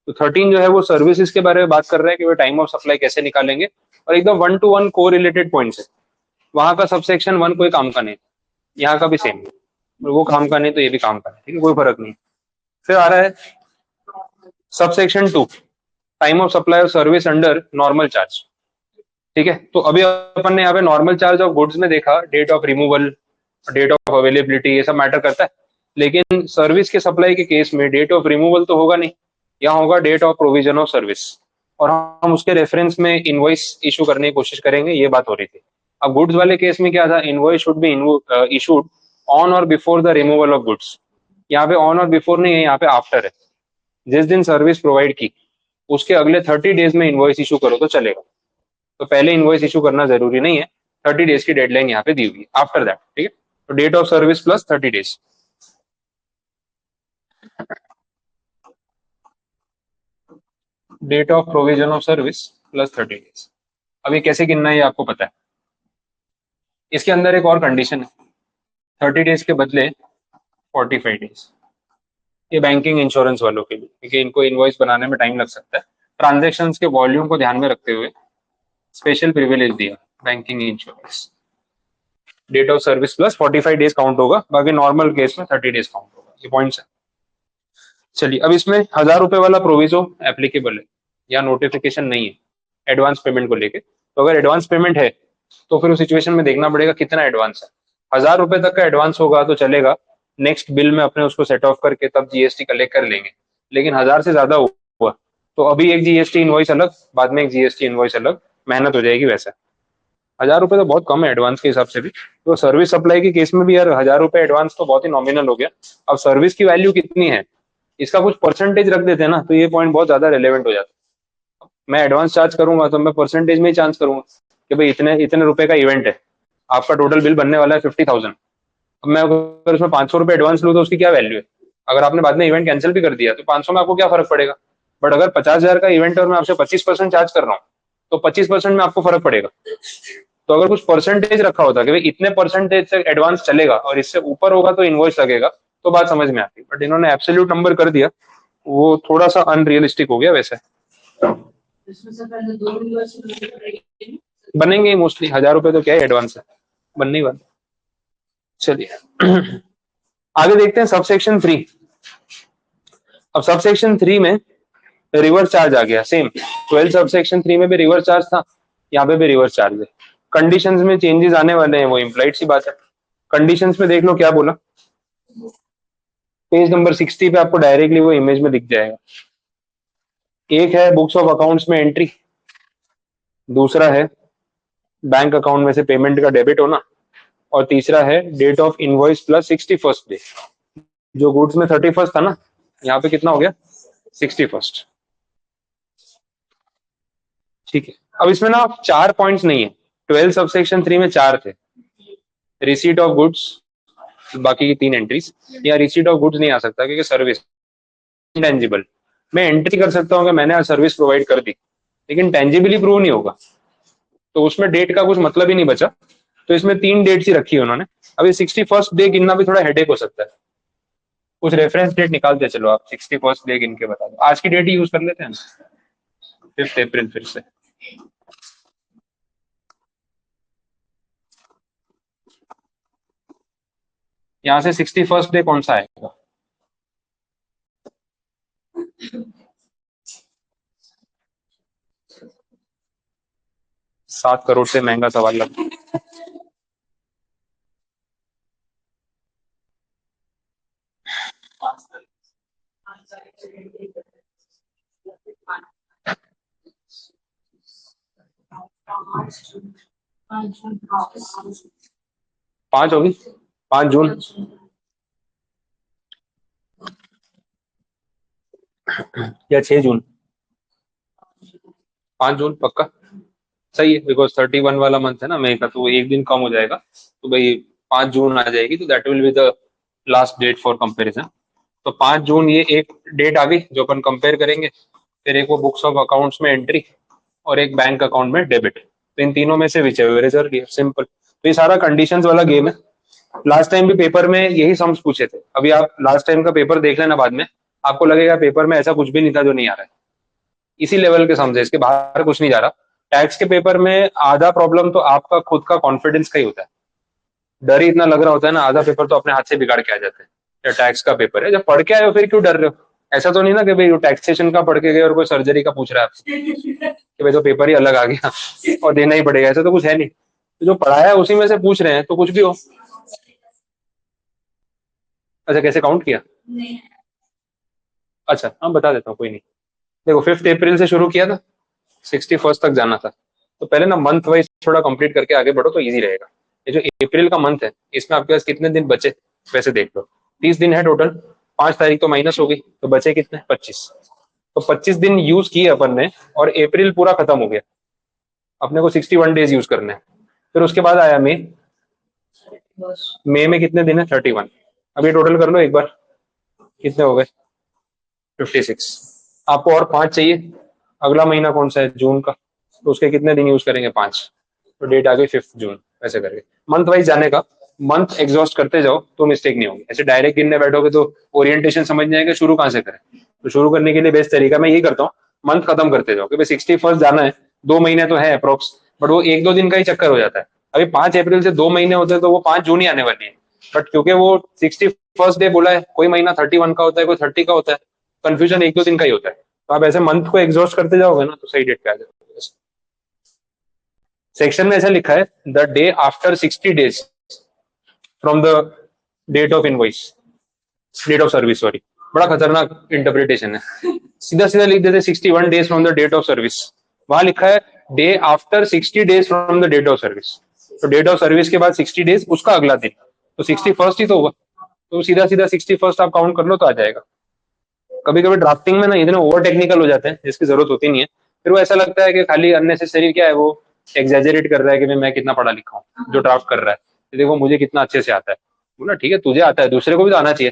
तो 13 जो है वो सर्विसेज के बारे में बात कर रहे हैं कि वो टाइम ऑफ सप्लाई कैसे निकालेंगे, और एकदम 1 to 1 को रिलेटेड पॉइंट्स है। वहां का सबसेक्शन 1 कोई काम का नहीं, यहाँ का भी सेम, वो काम का नहीं तो ये भी काम का नहीं, ठीक है, कोई फर्क नहीं। फिर आ रहा है subsection 2, time of supply of service under normal charge. ठीक है, तो अभी अपन ने यहाँ पे नॉर्मल चार्ज ऑफ गुड्स में देखा date of removal, date of availability, ये सब मैटर करता है। लेकिन सर्विस के सप्लाई के केस में डेट ऑफ रिमूवल तो होगा नहीं, यहाँ होगा date of provision of service, और हम उसके रेफरेंस में इनवॉइस इशू करने की कोशिश करेंगे, ये बात हो रही थी। अब गुड्स वाले केस में क्या था, invoice should be issued on or before the removal of goods. यहाँ पे ऑन और बिफोर नहीं है, यहाँ पे आफ्टर है। जिस दिन सर्विस प्रोवाइड की उसके अगले 30 डेज में इनवॉइस इशू करो तो चलेगा। तो पहले इनवॉइस इशू करना जरूरी नहीं है, 30 डेज की डेडलाइन यहाँ पे दी हुई है, आफ्टर दैट। ठीक है, तो date of service plus 30 days. Date of provision of service plus 30 days. अब ये कैसे गिनना है ये आपको पता है। इसके अंदर एक और कंडीशन है, 30 डेज के बदले 45 डेज। ये बैंकिंग इंश्योरेंस वालों के लिए, क्योंकि इनको इनवॉइस बनाने में टाइम लग सकता है। ट्रांजेक्शन के वॉल्यूम को ध्यान में रखते हुए स्पेशल प्रिविलेज दिया banking insurance. Date of service plus 45 days count होगा, बाकी नॉर्मल केस में 30 डेज काउंट होगा। ये पॉइंट्स है। चलिए, अब इसमें 1,000 रुपए वाला प्रोविजो एप्लीकेबल है या नोटिफिकेशन नहीं है एडवांस पेमेंट को लेके। तो अगर एडवांस पेमेंट है तो फिर उस सिचुएशन में देखना पड़ेगा कितना एडवांस है। 1,000 रुपए तक का एडवांस होगा तो चलेगा, नेक्स्ट बिल में अपने उसको सेट ऑफ करके तब जीएसटी कलेक्ट कर लेंगे। लेकिन 1,000 से ज्यादा हुआ तो अभी एक जीएसटी इनवॉइस अलग, बाद में एक जीएसटी इनवॉइस अलग, मेहनत हो जाएगी वैसे। 1,000 रुपए तो बहुत कम है एडवांस के हिसाब से भी। तो सर्विस सप्लाई के केस में भी यार 1,000 रुपए एडवांस तो बहुत ही नॉमिनल हो गया। अब सर्विस की वैल्यू कितनी है इसका कुछ परसेंटेज रख देते हैं ना, तो ये पॉइंट बहुत ज्यादा रिलेवेंट हो जाता है। मैं एडवांस चार्ज करूंगा तो मैं परसेंटेज में ही चार्ज करूंगा कि भाई इतने इतने रुपए का इवेंट है, आपका टोटल बिल बनने वाला है 50,000। अब मैं अगर उसमें 500 रुपए एडवांस लूँ तो उसकी क्या वैल्यू है। अगर आपने बाद में इवेंट कैंसिल भी कर दिया तो 500 में आपको क्या फर्क पड़ेगा। बट अगर 50,000 का इवेंट है और मैं आपसे 25% चार्ज कर रहा हूँ तो 25% में आपको फर्क पड़ेगा। तो अगर कुछ परसेंटेज रखा होता कि भाई इतने परसेंटेज से एडवांस चलेगा और इससे ऊपर होगा तो इनवॉइस लगेगा, तो बात समझ में आती। बट इन्होंने एब्सोल्यूट नंबर कर दिया, वो थोड़ा सा अनरियलिस्टिक हो गया वैसे। बनेंगे मोस्टली, 1,000 रुपए तो क्या है एडवांस है, बनने ही वाला। चलिए आगे देखते हैं सबसेक्शन 3। अब सबसेक्शन 3 में रिवर्स चार्ज आ गया, सेम 12 सबसेक्शन 3 में भी रिवर्स चार्ज था, यहाँ पे भी रिवर्स चार्ज है। कंडीशंस में चेंजेस आने वाले हैं, वो इम्प्लाइड सी बात है। कंडीशंस में देख लो क्या बोला, पेज नंबर 60 पे आपको डायरेक्टली वो इमेज में दिख जाएगा। एक है बुक्स ऑफ अकाउंट्स में एंट्री, दूसरा है बैंक अकाउंट में से पेमेंट का डेबिट होना, और तीसरा है date of invoice plus 61st day. जो गुड्स में 31st था ना, यहाँ पे कितना हो गया 61st। ठीक है, अब इसमें ना 4 पॉइंट्स नहीं है, 12 सबसेक्शन 3 में 4 थे। रिसीट ऑफ गुड्स, बाकी की 3 एंट्रीज। या रिसीट ऑफ गुड्स नहीं आ सकता क्योंकि सर्विस इंटेंजिबल। मैं एंट्री कर सकता हूँ कि मैंने सर्विस प्रोवाइड कर दी, लेकिन टेंजिबली प्रूव नहीं होगा, तो उसमें डेट का कुछ मतलब ही नहीं बचा। तो इसमें 3 डेट्स ही रखी है उन्होंने। अभी 61st डे गिनना भी थोड़ा हेडेक हो सकता है। कुछ रेफरेंस डेट निकालते चलो आप, 61st डे गिन के बता दो। आज की डेट ही यूज कर लेते हैं ना, 5 अप्रैल फिर से। यहाँ से 61st डे कौन सा आएगा? 7 करोड़ से महंगा सवाल लग। 5 होगी, 5 जून। या 6 जून। 5 जून पक्का सही है, बिकॉज 31 वाला मंथ है ना मई का, तो वो एक दिन कम हो जाएगा, तो भाई 5 जून आ जाएगी, तो that will be the last date for comparison. तो 5 जून ये एक डेट आ गई जो अपन कंपेयर करेंगे। फिर एक वो बुक्स ऑफ अकाउंट्स में एंट्री और एक बैंक अकाउंट में डेबिट। तो इन तीनों में से विच एवर इज सिंपल। तो ये सारा कंडीशंस वाला गेम है। लास्ट टाइम भी पेपर में यही सम्स पूछे थे। अभी आप लास्ट टाइम का पेपर देख लेना बाद में, आपको लगेगा पेपर में ऐसा कुछ भी नहीं था जो नहीं आ रहा है। इसी लेवल के सम्स है, इसके बाहर कुछ नहीं जा रहा। टैक्स के पेपर में आधा प्रॉब्लम तो आपका खुद का कॉन्फिडेंस का ही होता है। डर ही इतना लग रहा होता है ना, आधा पेपर तो अपने हाथ से बिगाड़ के आ जाते हैं। या टैक्स का पेपर है, जब पढ़ के आए हो फिर क्यों डर रहे हो? ऐसा तो नहीं ना कि भाई टैक्सेशन का पढ़ के गए और कोई सर्जरी का पूछ रहा है आपसे कि भाई तो पेपर ही अलग आ गया और देना ही पड़ेगा, ऐसा तो कुछ है नहीं। तो जो पढ़ाया है उसी में से पूछ रहे हैं, तो कुछ भी हो। अच्छा, कैसे काउंट किया? अच्छा हाँ, बता देता हूँ, कोई नहीं। देखो, 5 अप्रैल से शुरू किया था, 61st तक जाना था। तो पहले ना मंथ वाइज थोड़ा कंप्लीट करके आगे बढ़ो तो इजी रहेगा। ये जो अप्रैल का मंथ है, इसमें आपके पास कितने दिन बचे वैसे देख लो। 30 दिन है टोटल। 5 तारीख तो माइनस हो गई, तो बचे कितने? 25। तो 25 दिन यूज किए अपन ने, और अप्रैल पूरा खत्म हो गया। अपने को 61 डेज यूज करने हैं। फिर उसके बाद आया मई। मई में कितने दिन है? 31। अभी टोटल कर लो एक बार, कितने हो गए? 56। आपको और 5 चाहिए। अगला महीना कौन सा है? जून का। तो उसके कितने दिन यूज करेंगे? 5। तो डेट आ गई 5 जून। ऐसे करके मंथ वाइज जाने का। मंथ एग्जॉस्ट करते जाओ तो मिस्टेक नहीं होगी। ऐसे डायरेक्ट गिनने बैठोगे तो ओरिएंटेशन समझ नहीं आएगा, शुरू कहाँ से करें। तो शुरू करने के लिए बेस्ट तरीका मैं यही करता हूँ, मंथ खत्म करते जाओ कि भाई 61st जाना है। 2 महीने तो है अप्रोक्स, बट वो 1-2 दिन का ही चक्कर हो जाता है। अभी 5 अप्रैल से 2 महीने होते हैं तो वो 5 जून ही आने वाली है। बट क्योंकि वो 61st डे बोला है, कोई महीना 31 का होता है, कोई 30 का होता है। कंफ्यूजन 1-2 दिन का ही होता है। तो आप ऐसे मंथ को एग्जॉस्ट करते जाओगे ना तो सही डेट पे आ जाओगे। सेक्शन में ऐसा लिखा है, the day after 60 days from the date of invoice, date of service, sorry. बड़ा खतरनाक इंटरप्रिटेशन है। सीधा सीधा लिख देते 61 days from the date of service. वहां लिखा है day after 60 days from the date of service. तो डेट ऑफ सर्विस के बाद 60 डेज, उसका अगला दिन, तो 61st ही तो होगा। तो सीधा सीधा 61st आप काउंट कर लो तो आ जाएगा। कभी कभी ड्राफ्टिंग में ना इतने ओवर टेक्निकल हो जाते हैं जिसकी जरूरत होती नहीं है। फिर वो ऐसा लगता है कि खाली अननेसेसरी क्या है, वो एग्जेजरेट कर रहा है कि मैं कितना पढ़ा लिखा हूँ जो ड्राफ्ट कर रहा है। ये देखो मुझे कितना अच्छे से आता है। बोला ठीक है, तुझे आता है, दूसरे को भी तो आना चाहिए।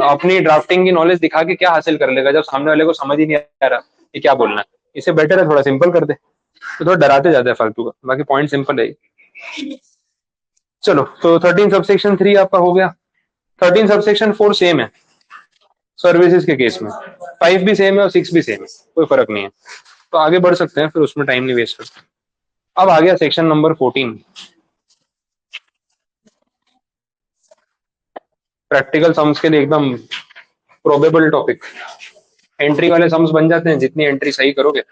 अपनी ड्राफ्टिंग की नॉलेज दिखा के क्या हासिल कर लेगा जब सामने वाले को समझ ही नहीं आ रहा कि क्या बोलना है। इससे बेटर है थोड़ा सिंपल कर दे। तो थोड़ा डराते जाते हैं फालतू का, बाकी पॉइंट सिंपल है। चलो, तो 13 सबसेक्शन 3 आपका हो गया। 13 सबसेक्शन 4 सेम है सर्विसेज के केस में। 5 भी सेम है और 6 भी सेम है, कोई फर्क नहीं है। तो आगे बढ़ सकते हैं, फिर उसमें टाइम नहीं वेस्ट करते। अब आ गया सेक्शन नंबर 14, प्रैक्टिकल सम्स के लिए एकदम प्रोबेबल टॉपिक। एंट्री वाले सम्स बन जाते हैं जितनी एंट्री सही करोगे।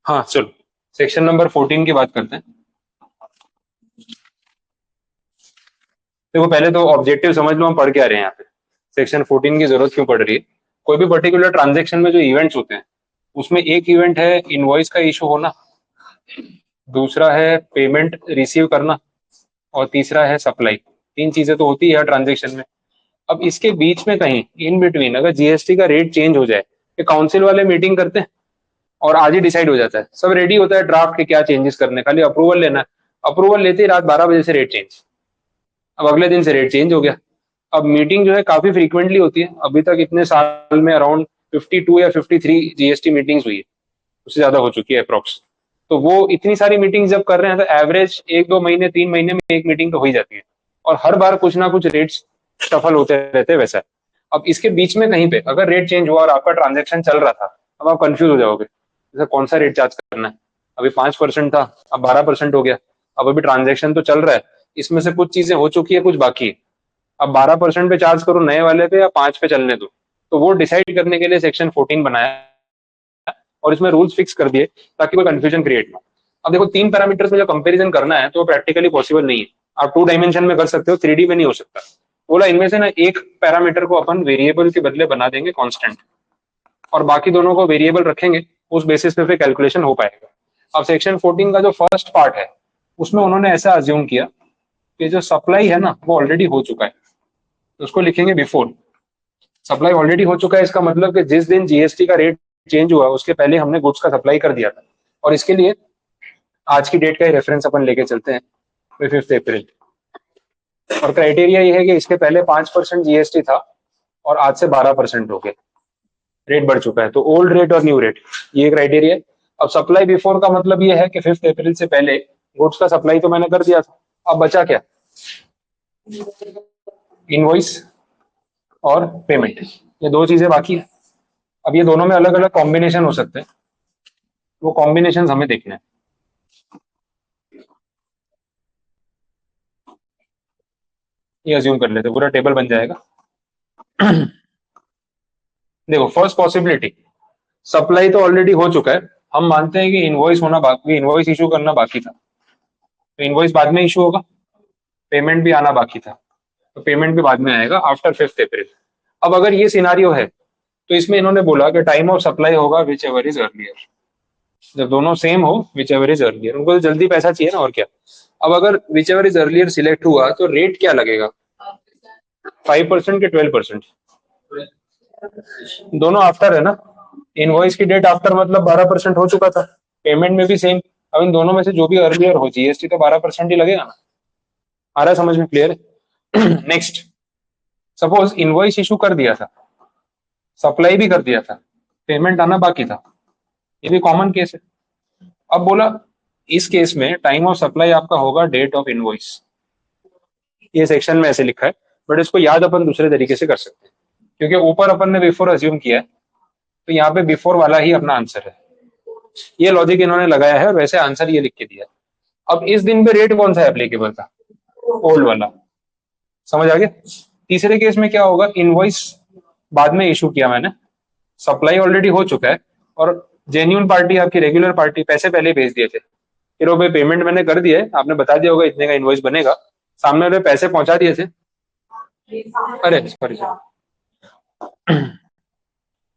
हाँ चलो, सेक्शन नंबर 14 की बात करते हैं। देखो पहले तो ऑब्जेक्टिव समझ लो हम पढ़ क्या रहे हैं यहाँ पे, सेक्शन 14 की जरूरत क्यों पड़ रही है। कोई भी पर्टिकुलर ट्रांजेक्शन में जो इवेंट्स होते हैं उसमें एक इवेंट है इनवॉइस का इशू होना, दूसरा है पेमेंट रिसीव करना, और तीसरा है सप्लाई। तीन चीजें तो होती है हर ट्रांजेक्शन में। अब इसके बीच में कहीं इन बिटवीन अगर जीएसटी का रेट चेंज हो जाए, ये काउंसिल वाले मीटिंग करते हैं और आज ही डिसाइड हो जाता है, सब रेडी होता है ड्राफ्ट के क्या चेंजेस करने, खाली अप्रूवल लेना है। अप्रूवल लेते ही रात 12 बजे से रेट चेंज, अब अगले दिन से रेट चेंज हो गया। अब मीटिंग जो है काफी फ्रीक्वेंटली होती है, अभी तक इतने साल में अराउंड 52 या 53 जीएसटी मीटिंग्स हुई है, उससे ज्यादा हो चुकी है अप्रोक्स। तो वो इतनी सारी मीटिंग जब कर रहे हैं तो एवरेज 1-2 महीने 3 महीने में एक मीटिंग तो हो ही जाती है, और हर बार कुछ ना कुछ रेट्स सफल होते रहते हैं वैसा है। अब इसके बीच में कहीं पे अगर रेट चेंज हुआ और आपका ट्रांजेक्शन चल रहा था, अब आप कंफ्यूज हो जाओगे जैसे कौन सा रेट चार्ज करना है। अभी 5% था, अब 12% हो गया। अब अभी ट्रांजेक्शन तो चल रहा है, इसमें से कुछ चीजें हो चुकी है कुछ बाकी है। अब 12% पे चार्ज करो नए वाले पे या 5 पे चलने दो, तो वो डिसाइड करने के लिए सेक्शन 14 बनाया और इसमें रूल्स फिक्स कर दिए ताकि कोई कंफ्यूजन क्रिएट ना हो। अब देखो 3 पैरामीटर्स में जो कंपैरिजन करना है तो प्रैक्टिकली पॉसिबल नहीं है। आप 2 डायमेंशन में कर सकते हो, 3D में नहीं हो सकता। बोला इनमें से ना एक पैरामीटर को अपन वेरिएबल के बदले बना देंगे कांस्टेंट, और बाकी दोनों को वेरिएबल रखेंगे, उस बेसिस पे फिर कैलकुलेशन हो पाएगा। अब सेक्शन 14 का जो फर्स्ट पार्ट है उसमें उन्होंने ऐसा अज्यूम किया कि जो सप्लाई है ना वो ऑलरेडी हो चुका है, तो उसको लिखेंगे बिफोर। सप्लाई ऑलरेडी हो चुका है इसका मतलब कि जिस दिन जीएसटी का रेट चेंज हुआ उसके पहले हमने गुड्स का सप्लाई कर दिया था। और इसके लिए आज की डेट का ही रेफरेंस अपन लेके चलते हैं, 5 अप्रैल। और क्राइटेरिया ये है कि इसके पहले 5% जीएसटी था और आज से 12% हो गया, रेट बढ़ चुका है। तो ओल्ड रेट और न्यू रेट, ये क्राइटेरिया है। अब सप्लाई बिफोर का मतलब ये है कि 5 अप्रैल से पहले गुड्स का सप्लाई तो मैंने कर दिया था, अब बचा क्या, इनवॉइस और पेमेंट, ये दो चीजें बाकी है। अब ये दोनों में अलग अलग कॉम्बिनेशन हो सकते हैं, वो कॉम्बिनेशन हमें देखने हैं। ये अज्यूम कर लेते, पूरा टेबल बन जाएगा। देखो फर्स्ट पॉसिबिलिटी, सप्लाई तो ऑलरेडी हो चुका है, हम मानते हैं कि इनवॉइस होना बाकी, इनवॉइस इशू करना बाकी था, तो इनवॉइस बाद में इशू होगा। पेमेंट भी आना बाकी था, तो पेमेंट भी बाद में आएगा आफ्टर 5 अप्रैल। अब अगर ये सिनारियो है तो इसमें इन्होंने बोला कि टाइम ऑफ सप्लाई होगा विच एवर इज अर्लियर। जब दोनों सेम हो, विच एवर इज अर्लियर, उनको तो जल्दी पैसा चाहिए ना, और क्या। अब अगर which ever is earlier select हुआ तो रेट क्या लगेगा, 5% के 12%, दोनों आफ्टर है ना। इनवॉइस की डेट आफ्टर मतलब 12% हो चुका था, पेमेंट में भी सेम। अब इन दोनों में से जो भी अर्लियर हो जीएसटी तो 12% ही लगेगा ना। आ रहा है समझ में, क्लियर है। नेक्स्ट, सपोज इनवॉइस इशू कर दिया था, सप्लाई भी कर दिया था, पेमेंट आना बाकी था, ये भी कॉमन केस है। अब बोला इस केस में टाइम ऑफ सप्लाई आपका होगा डेट ऑफ इनवॉइस, ये सेक्शन में ऐसे लिखा है, बट इसको याद अपन दूसरे तरीके से कर सकते हैं, क्योंकि ऊपर अपन ने बिफोर अज्यूम किया है, तो यहाँ पे बिफोर वाला ही अपना आंसर है। ये लॉजिक इन्होंने लगाया है और वैसे आंसर ये लिख के दिया। अब इस दिन पे रेट कौन सा एप्लीकेबल था, ओल्ड वाला, समझ आ गया। तीसरे केस में क्या होगा, इनवॉइस बाद में इशू किया मैंने, सप्लाई ऑलरेडी हो चुका है, और जेन्यून पार्टी आपकी रेगुलर पार्टी पैसे पहले ही भेज दिए थे, फिर वो भाई पेमेंट मैंने कर दिया है, आपने बता दिया होगा इतने का इनवॉइस बनेगा, सामने वाले पैसे पहुंचा दिए थे। अरे सॉरी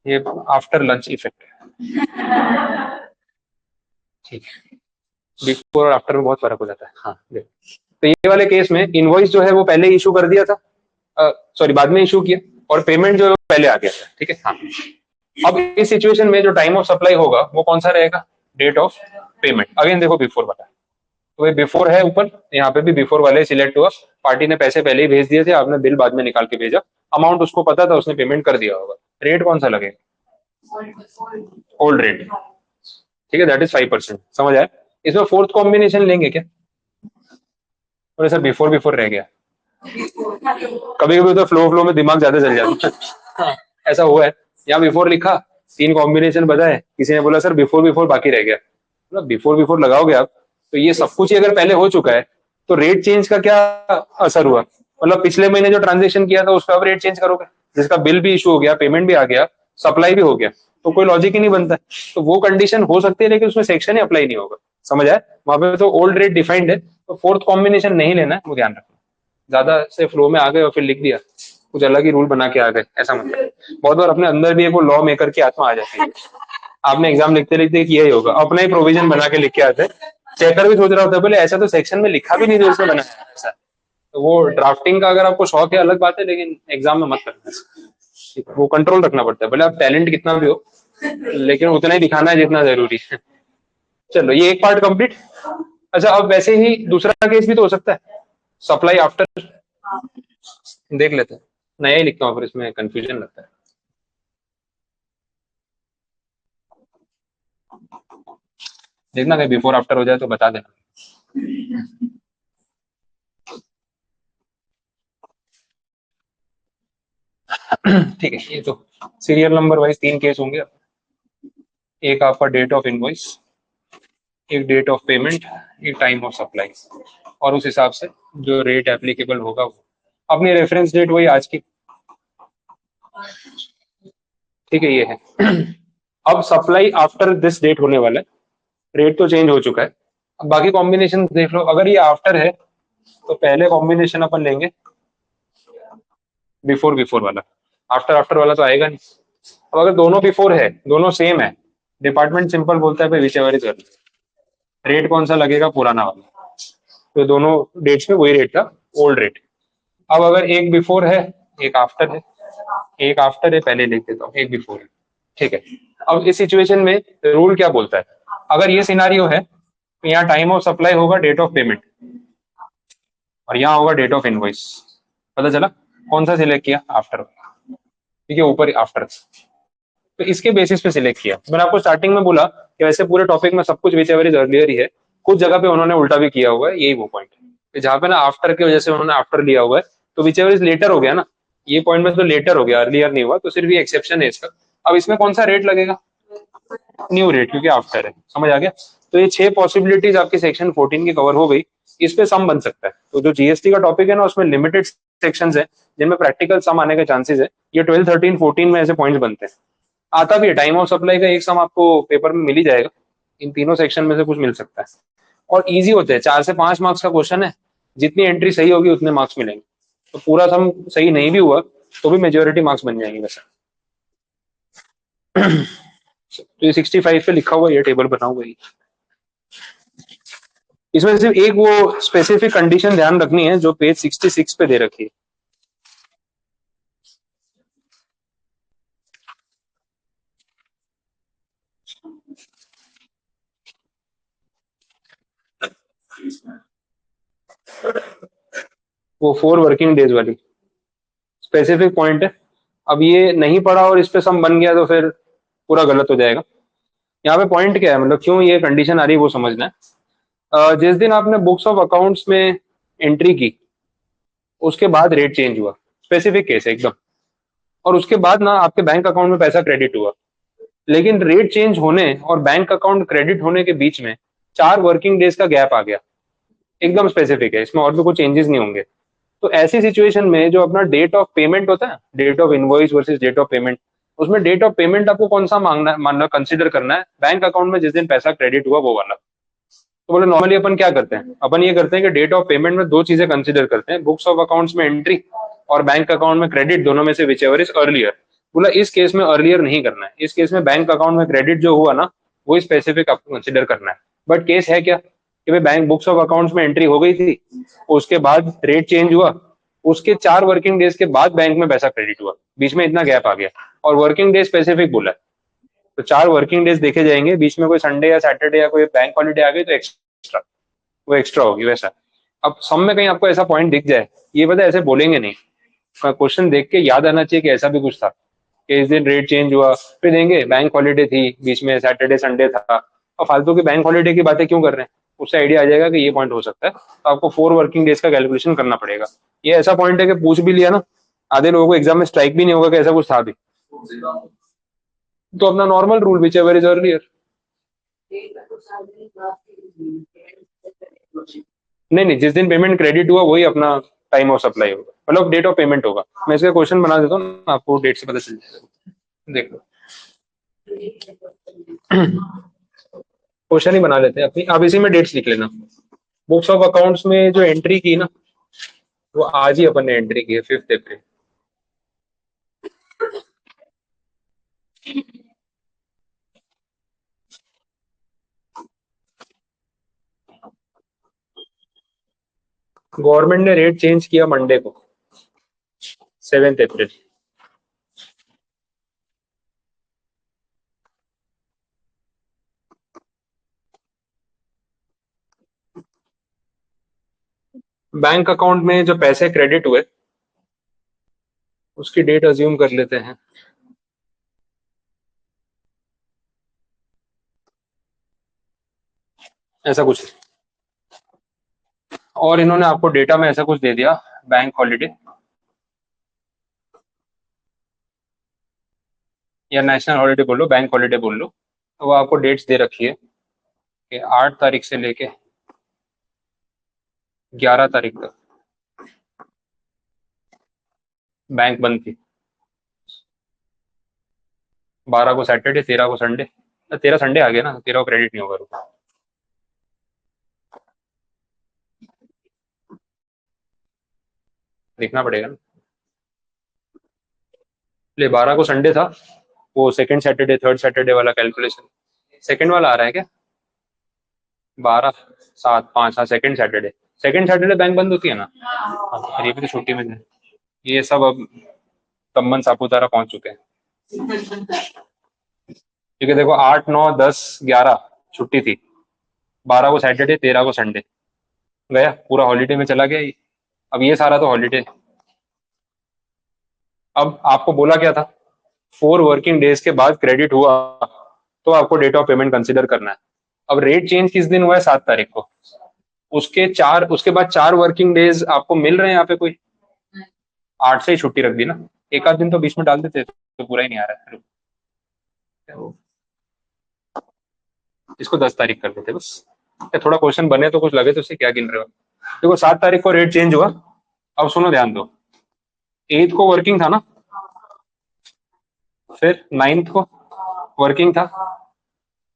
ये आफ्टर लंच इफेक्ट है, ठीक है। बिफोर और आफ्टर में बहुत फर्क हो जाता है, हाँ देख। तो ये वाले केस में इनवॉइस जो है वो पहले इशू कर दिया था, सॉरी बाद में इशू किया, और पेमेंट जो है वो पहले आ गया था, ठीक है हाँ। अब इस सिचुएशन में जो टाइम ऑफ सप्लाई होगा वो कौन सा रहेगा, डेट ऑफ पेमेंट। अगेन देखो बिफोर वाला, तो ये बिफोर है ऊपर, यहाँ पे भी बिफोर वाले सिलेक्ट हुआ, पार्टी ने पैसे पहले ही भेज दिए थे, आपने बिल बाद में निकाल के भेजा, अमाउंट उसको पता था, उसने पेमेंट कर दिया होगा। रेट कौन सा लगेगा, ओल्ड रेट, ठीक है, दैट इज 5%, समझ आया। इसमें फोर्थ कॉम्बिनेशन लेंगे क्या? और सर बिफोर बिफोर रह गया, कभी कभी तो फ्लो में दिमाग ज्यादा चल जाता है। हाँ, ऐसा हुआ है, यहाँ बिफोर लिखा, 3 कॉम्बिनेशन बताए, किसी ने बोला सर बिफोर बिफोर बाकी रह गया। मतलब बिफोर बिफोर लगाओगे आप तो ये सब कुछ ही अगर पहले हो चुका है तो रेट चेंज का क्या असर हुआ? मतलब पिछले महीने जो ट्रांजेक्शन किया था उस पर अब रेट चेंज करोगे, जिसका बिल भी इशू हो गया, पेमेंट भी आ गया, सप्लाई भी हो गया, तो कोई लॉजिक ही नहीं बनता। तो वो कंडीशन हो सकती है लेकिन उसमें सेक्शन ही अप्लाई नहीं होगा, समझ आए? वहां पे तो ओल्ड रेट डिफाइंड है, तो फोर्थ कॉम्बिनेशन नहीं लेना है, वो ध्यान रखना। ज्यादा से फ्लो में आ गए और फिर लिख दिया, कुछ अलग ही रूल बना के आ गए, ऐसा मतलब बहुत बार अपने अंदर भी एक वो लॉ मेकर की आत्मा आ जाती है। आपने एग्जाम लिखते लिखते किया ही होगा, अपना ही प्रोविजन बना के लिख के आते हैं, चेकर भी सोच रहा होता है बोले ऐसा तो सेक्शन में लिखा भी नहीं जो इसमें बनाया है ऐसा। तो वो ड्राफ्टिंग का अगर आपको शौक है अलग बात है, लेकिन एग्जाम में मत करना, वो कंट्रोल रखना पड़ता है, भले आप टैलेंट कितना भी हो लेकिन उतना ही दिखाना है जितना जरूरी है। चलो ये एक पार्ट कंप्लीट। अच्छा अब वैसे ही दूसरा केस भी तो हो सकता है, सप्लाई आफ्टर, देख लेते हैं। नया ही लिखता हूँ फिर इसमें कंफ्यूजन लगता है। देखना कहीं बिफोर आफ्टर हो जाए तो बता देना। ठीक है, ये तो सीरियल नंबर वाइज 3 केस होंगे। एक आपका डेट ऑफ इनवॉइस, एक डेट ऑफ पेमेंट, एक टाइम ऑफ सप्लाई, और उस हिसाब से जो रेट एप्लीकेबल होगा वो अपनी रेफरेंस डेट वही आज की। ठीक है, ये है। अब सप्लाई आफ्टर दिस डेट होने वाला है, रेट तो चेंज हो चुका है। अब बाकी कॉम्बिनेशन देख लो, अगर ये आफ्टर है तो पहले कॉम्बिनेशन अपन लेंगे बिफोर बिफोर वाला, आफ्टर आफ्टर वाला तो आएगा नहीं। अब अगर दोनों बिफोर है, दोनों सेम है, डिपार्टमेंट सिंपल बोलता है भाई विच एवर इज, रेट कौन सा लगेगा, पुराना वाला, तो दोनों डेट्स में वही रेट था, ओल्ड रेट। अब अगर एक बिफोर है एक आफ्टर है, एक आफ्टर है पहले लिख देता हूँ, एक बिफोर है, ठीक है। अब इस सिचुएशन में रूल क्या बोलता है, अगर ये सिनारियो है तो यहाँ टाइम ऑफ सप्लाई होगा डेट ऑफ पेमेंट, और यहाँ होगा डेट ऑफ इनवॉइस। पता चला कौन सा सिलेक्ट किया, आफ्टर, ठीक है, ऊपर आफ्टर। तो इसके बेसिस पे सिलेक्ट किया। मैंने आपको स्टार्टिंग में बोला कि वैसे पूरे टॉपिक में सब कुछ विच एवर इज अर्लियर ही है, कुछ जगह पे उन्होंने उल्टा भी किया हुआ है, यही वो पॉइंट है जहाँ पे ना आफ्टर की वजह से उन्होंने आफ्टर लिया हुआ है, तो विच एवर इज लेटर हो गया ना, ये पॉइंट में तो लेटर हो गया, अर्लियर नहीं हुआ, तो सिर्फ ये एक्सेप्शन है इसका। अब इसमें कौन सा रेट लगेगा, न्यू रेट, क्योंकि आफ्टर है, समझ आ गया? तो ये 6 पॉसिबिलिटीज आपकी सेक्शन 14 की कवर हो गई। इस पे सम बन सकता है, तो जो जीएसटी का टॉपिक है ना उसमें लिमिटेड सेक्शंस है जिनमें प्रैक्टिकल सम आने के चांसेस है। ये 12, 13, 14 में ऐसे पॉइंट्स बनते हैं, आता भी है। टाइम ऑफ सप्लाई का एक सम आपको पेपर में मिल ही जाएगा, इन तीनों सेक्शन में से कुछ मिल सकता है, और इजी होते हैं, 4 से 5 मार्क्स का क्वेश्चन है, जितनी एंट्री सही होगी उतने मार्क्स मिलेंगे। तो पूरा सम सही नहीं भी हुआ तो भी मेजोरिटी मार्क्स बन जाएंगे वैसे। तो ये 65 पे लिखा हुआ, ये टेबल बना हुआ है। इसमें सिर्फ एक वो स्पेसिफिक कंडीशन ध्यान रखनी है जो पेज 66 पे दे रखी है। वो 4 वर्किंग डेज वाली स्पेसिफिक पॉइंट है। अब ये नहीं पढ़ा और इस पे सम बन गया तो फिर पूरा गलत हो जाएगा। यहाँ पे पॉइंट क्या है, मतलब क्यों ये कंडीशन आ रही है वो समझना है। जिस दिन आपने बुक्स ऑफ अकाउंट्स में एंट्री की उसके बाद रेट चेंज हुआ, स्पेसिफिक केस है एकदम, और उसके बाद ना आपके बैंक अकाउंट में पैसा क्रेडिट हुआ, लेकिन रेट चेंज होने और बैंक अकाउंट क्रेडिट होने के बीच में 4 वर्किंग डेज का गैप आ गया, एकदम स्पेसिफिक है, इसमें और भी कुछ चेंजेस नहीं होंगे। तो ऐसी सिचुएशन में जो अपना डेट ऑफ पेमेंट होता है, date of invoice versus date of payment, उसमें डेट ऑफ पेमेंट आपको कौन सा मानना कंसिडर करना है, बैंक अकाउंट में जिस दिन पैसा क्रेडिट हुआ वो वाला। तो बोले नॉर्मली अपन क्या करते हैं, अपन ये करते हैं कि डेट ऑफ पेमेंट में 2 चीजें कंसिडर करते हैं, बुक्स ऑफ अकाउंट्स में एंट्री और बैंक अकाउंट में क्रेडिट, दोनों में से विच एवर इज अर्लियर। बोला इस केस में अर्लियर नहीं करना है, इस केस में बैंक अकाउंट में क्रेडिट जो हुआ ना वो स्पेसिफिक आपको कंसिडर करना है। बट केस है क्या कि भाई बैंक बुक्स ऑफ अकाउंट्स में एंट्री हो गई थी, उसके बाद रेट चेंज हुआ, उसके 4 वर्किंग डेज के बाद बैंक में पैसा क्रेडिट हुआ, बीच में इतना गैप आ गया, और वर्किंग डे स्पेसिफिक बोला है, तो 4 वर्किंग डेज देखे जाएंगे, बीच में कोई संडे या सैटरडे या कोई बैंक हॉलीडे आ गई तो एक्स्ट्रा, वो एक्स्ट्रा होगी वैसा। अब सम में कहीं आपको ऐसा पॉइंट दिख जाए, ये पता है ऐसे बोलेंगे नहीं, क्वेश्चन देख के याद आना चाहिए कि ऐसा भी कुछ था कि इस दिन रेट चेंज हुआ, फिर देंगे बैंक हॉलीडे थी, बीच में सैटरडे संडे था, और फालतू की बैंक हॉलीडे की बातें क्यों कर रहे हैं, उससे आइडिया आ जाएगा कि ये पॉइंट हो सकता है। तो आपको 4 वर्किंग डेज का कैलकुलेशन करना पड़ेगा। ये ऐसा पॉइंट है कि पूछ भी लिया ना, आधे लोगों को एग्जाम में स्ट्राइक भी नहीं होगा कि ऐसा कुछ था भी। तो अपना normal rule which ever is earlier. नहीं नहीं, जिस दिन पेमेंट क्रेडिट हुआ वही अपना टाइम ऑफ सप्लाई होगा, मतलब डेट ऑफ पेमेंट होगा। मैं इसका क्वेश्चन बना देता हूँ, आपको डेट से पता चल जाएगा। देखो क्वेश्चन ही बना लेते हैं अपनी, आप इसी में डेट्स लिख लेना। बुक्स ऑफ अकाउंट्स में जो एंट्री की ना, वो आज ही अपन ने एंट्री की है, 5 अप्रैल। गवर्नमेंट ने रेट चेंज किया मंडे को, 7 अप्रैल। बैंक अकाउंट में जो पैसे क्रेडिट हुए उसकी डेट अज्यूम कर लेते हैं। ऐसा कुछ, और इन्होंने आपको डेटा में ऐसा कुछ दे दिया, बैंक हॉलीडे या नेशनल हॉलीडे बोल लो, बैंक हॉलीडे बोल लो। तो वो आपको डेट्स दे रखी है कि 8 तारीख से लेके 11 तारीख तक बैंक बंद थी। 12 को सैटरडे, 13 को संडे। 13 संडे आ गया ना, 13 को क्रेडिट नहीं होगा, रुको। देखना पड़ेगा ना। ले 12 को संडे था, वो सेकंड सैटरडे थर्ड सैटरडे वाला कैलकुलेशन, सेकंड वाला आ रहा है क्या? 12, 7, 5, हाँ second Saturday. Second Saturday bank बंद होती है ना। हाँ, ये भी तो छुट्टी में है। ये सब अब तम्बन सापुतारा पहुंच चुके हैं। क्योंकि देखो 8, 9, 10, 11 छुट्टी थी, 12 को सैटरडे, 13 को संडे, गया पूरा हॉलीडे में चला गया ये। अब ये सारा तो हॉलीडे। अब आपको बोला क्या था, 4 वर्किंग डेज के बाद क्रेडिट हुआ तो आपको डेट ऑफ पेमेंट कंसिडर करना है। अब रेट चेंज किस दिन हुआ है, 7 तारीख को। उसके बाद 4 वर्किंग डेज आपको मिल रहे हैं यहाँ पे कोई, 8 से ही छुट्टी रख दी ना, एक आध दिन तो बीच में डाल देते तो पूरा ही नहीं आ रहा है। इसको 10 तारीख कर देते बस, या थोड़ा क्वेश्चन बने तो कुछ लगे तो उससे क्या गिन रहे हो। देखो 7 तारीख को रेट चेंज हुआ। अब सुनो ध्यान दो, 8 को वर्किंग था ना, फिर 9 को वर्किंग था,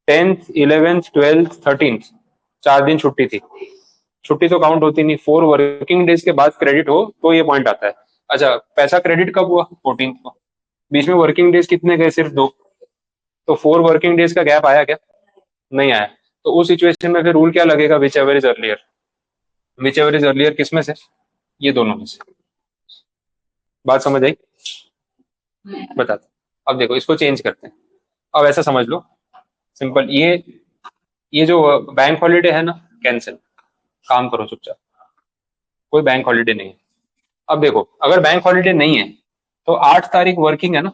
10th, 11th, 12th, 13th 4 दिन छुट्टी थी। छुट्टी तो काउंट होती नहीं, 4 वर्किंग डेज के बाद क्रेडिट हो तो ये पॉइंट आता है। अच्छा, पैसा क्रेडिट कब हुआ, 14th को। बीच में वर्किंग डेज कितने गए, सिर्फ 2। तो 4 वर्किंग डेज का गैप आया क्या, नहीं आया। तो उस सिचुएशन में फिर रूल क्या लगेगा, which ever is earlier. Which ever is earlier किसमें से, ये दोनों में से। बात समझ आई, बता दो। अब देखो इसको चेंज करते हैं। अब ऐसा समझ लो, सिंपल, ये जो बैंक हॉलीडे है ना, कैंसिल, काम करो चुपचाप, कोई बैंक हॉलीडे नहीं है। अब देखो अगर बैंक हॉलीडे नहीं है तो 8 तारीख वर्किंग है ना,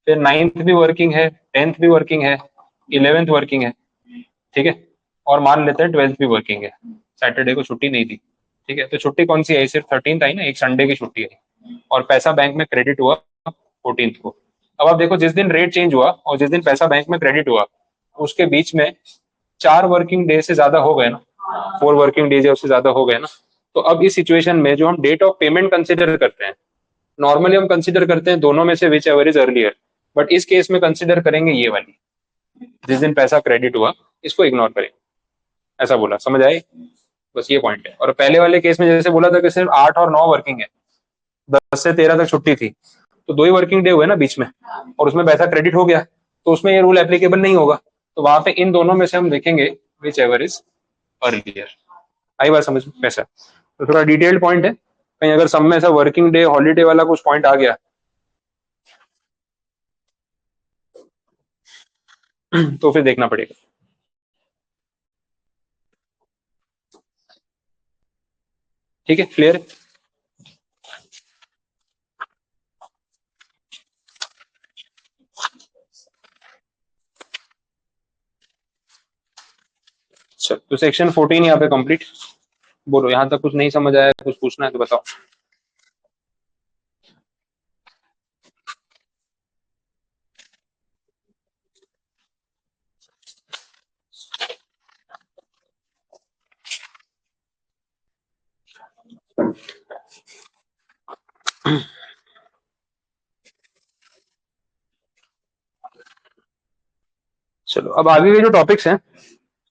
फिर 9th भी वर्किंग है, 10th भी वर्किंग है, 11th वर्किंग है, ठीक है। और मान लेते हैं 12th भी वर्किंग है, सैटरडे को छुट्टी नहीं थी, ठीक है। तो छुट्टी कौन सी आई, सिर्फ 13th आई ना, एक संडे की छुट्टी आई, और पैसा बैंक में क्रेडिट हुआ 14th को। अब आप देखो जिस दिन रेट चेंज हुआ और जिस दिन पैसा बैंक में क्रेडिट हुआ उसके बीच में 4 वर्किंग डे से ज्यादा हो गए ना, 4 वर्किंग डेज या उससे ज्यादा हो गए ना। तो अब इस सिचुएशन में जो हम डेट ऑफ पेमेंट कंसिडर करते हैं, नॉर्मली हम कंसिडर करते हैं दोनों में से which ever is earlier, but इस केस में कंसिडर करेंगे ये वाली, जिस दिन पैसा क्रेडिट हुआ, इसको इग्नोर करेंगे। ऐसा बोला, समझ आए, बस ये पॉइंट है। और पहले वाले केस में जैसे बोला था कि सिर्फ 8 और 9 वर्किंग है, 10 से 13 तक छुट्टी थी, तो 2 ही वर्किंग डे हुए ना बीच में, और उसमें पैसा क्रेडिट हो गया, तो उसमें ये रूल एप्लीकेबल नहीं होगा। तो वहां पे इन दोनों में से हम देखेंगे विच एवर इज अर्लियर। आई बात समझ में कैसा, तो थोड़ा डिटेल्ड पॉइंट है, कहीं अगर सब में ऐसा वर्किंग डे हॉलीडे वाला कुछ पॉइंट आ गया तो फिर देखना पड़ेगा। ठीक है, क्लियर है। चल तो सेक्शन 14 यहाँ पे कंप्लीट। बोलो यहाँ तक कुछ नहीं समझ आया, कुछ पूछना है तो बताओ। चलो अब आगे के जो टॉपिक्स हैं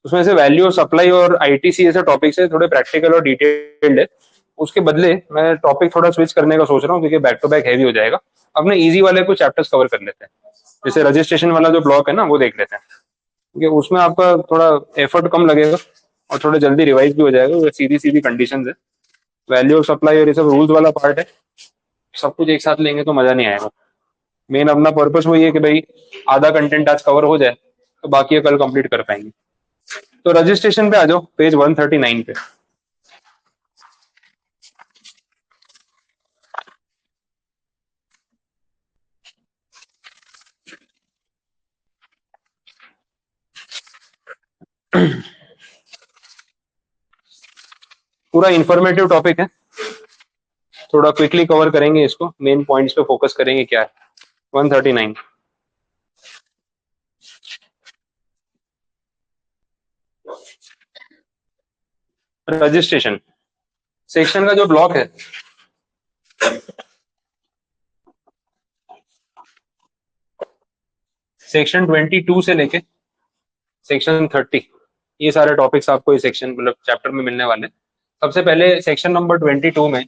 उसमें से वैल्यू ऑफ सप्लाई और आईटीसी ऐसे टॉपिक्स है, थोड़े प्रैक्टिकल और डिटेल्ड है। उसके बदले मैं टॉपिक थोड़ा स्विच करने का सोच रहा हूँ क्योंकि बैक टू बैक हैवी हो जाएगा। अपने इजी वाले कुछ चैप्टर्स कवर कर लेते हैं। जैसे रजिस्ट्रेशन वाला जो ब्लॉक है ना वो देख लेते हैं, क्योंकि उसमें आपका थोड़ा एफर्ट कम लगेगा और थोड़ा जल्दी रिवाइज भी हो जाएगा। वो सीधी सीधी कंडीशंस है। वैल्यू ऑफ सप्लाई और ये सब रूल्स वाला पार्ट है। सब कुछ एक साथ लेंगे तो मजा नहीं आएगा। मेन अपना पर्पस वही है कि भाई आधा कंटेंट आज कवर हो जाए तो बाकी कल कंप्लीट कर पाएंगे। तो रजिस्ट्रेशन पे आ जाओ, पेज 139 पे। पूरा इंफॉर्मेटिव टॉपिक है, थोड़ा क्विकली कवर करेंगे इसको, मेन पॉइंट्स पे फोकस करेंगे। क्या है 139 रजिस्ट्रेशन सेक्शन का जो ब्लॉक है, सेक्शन 22 से लेके सेक्शन 30, ये सारे टॉपिक्स आपको इस सेक्शन मतलब चैप्टर में मिलने वाले हैं। सबसे पहले सेक्शन नंबर 22 में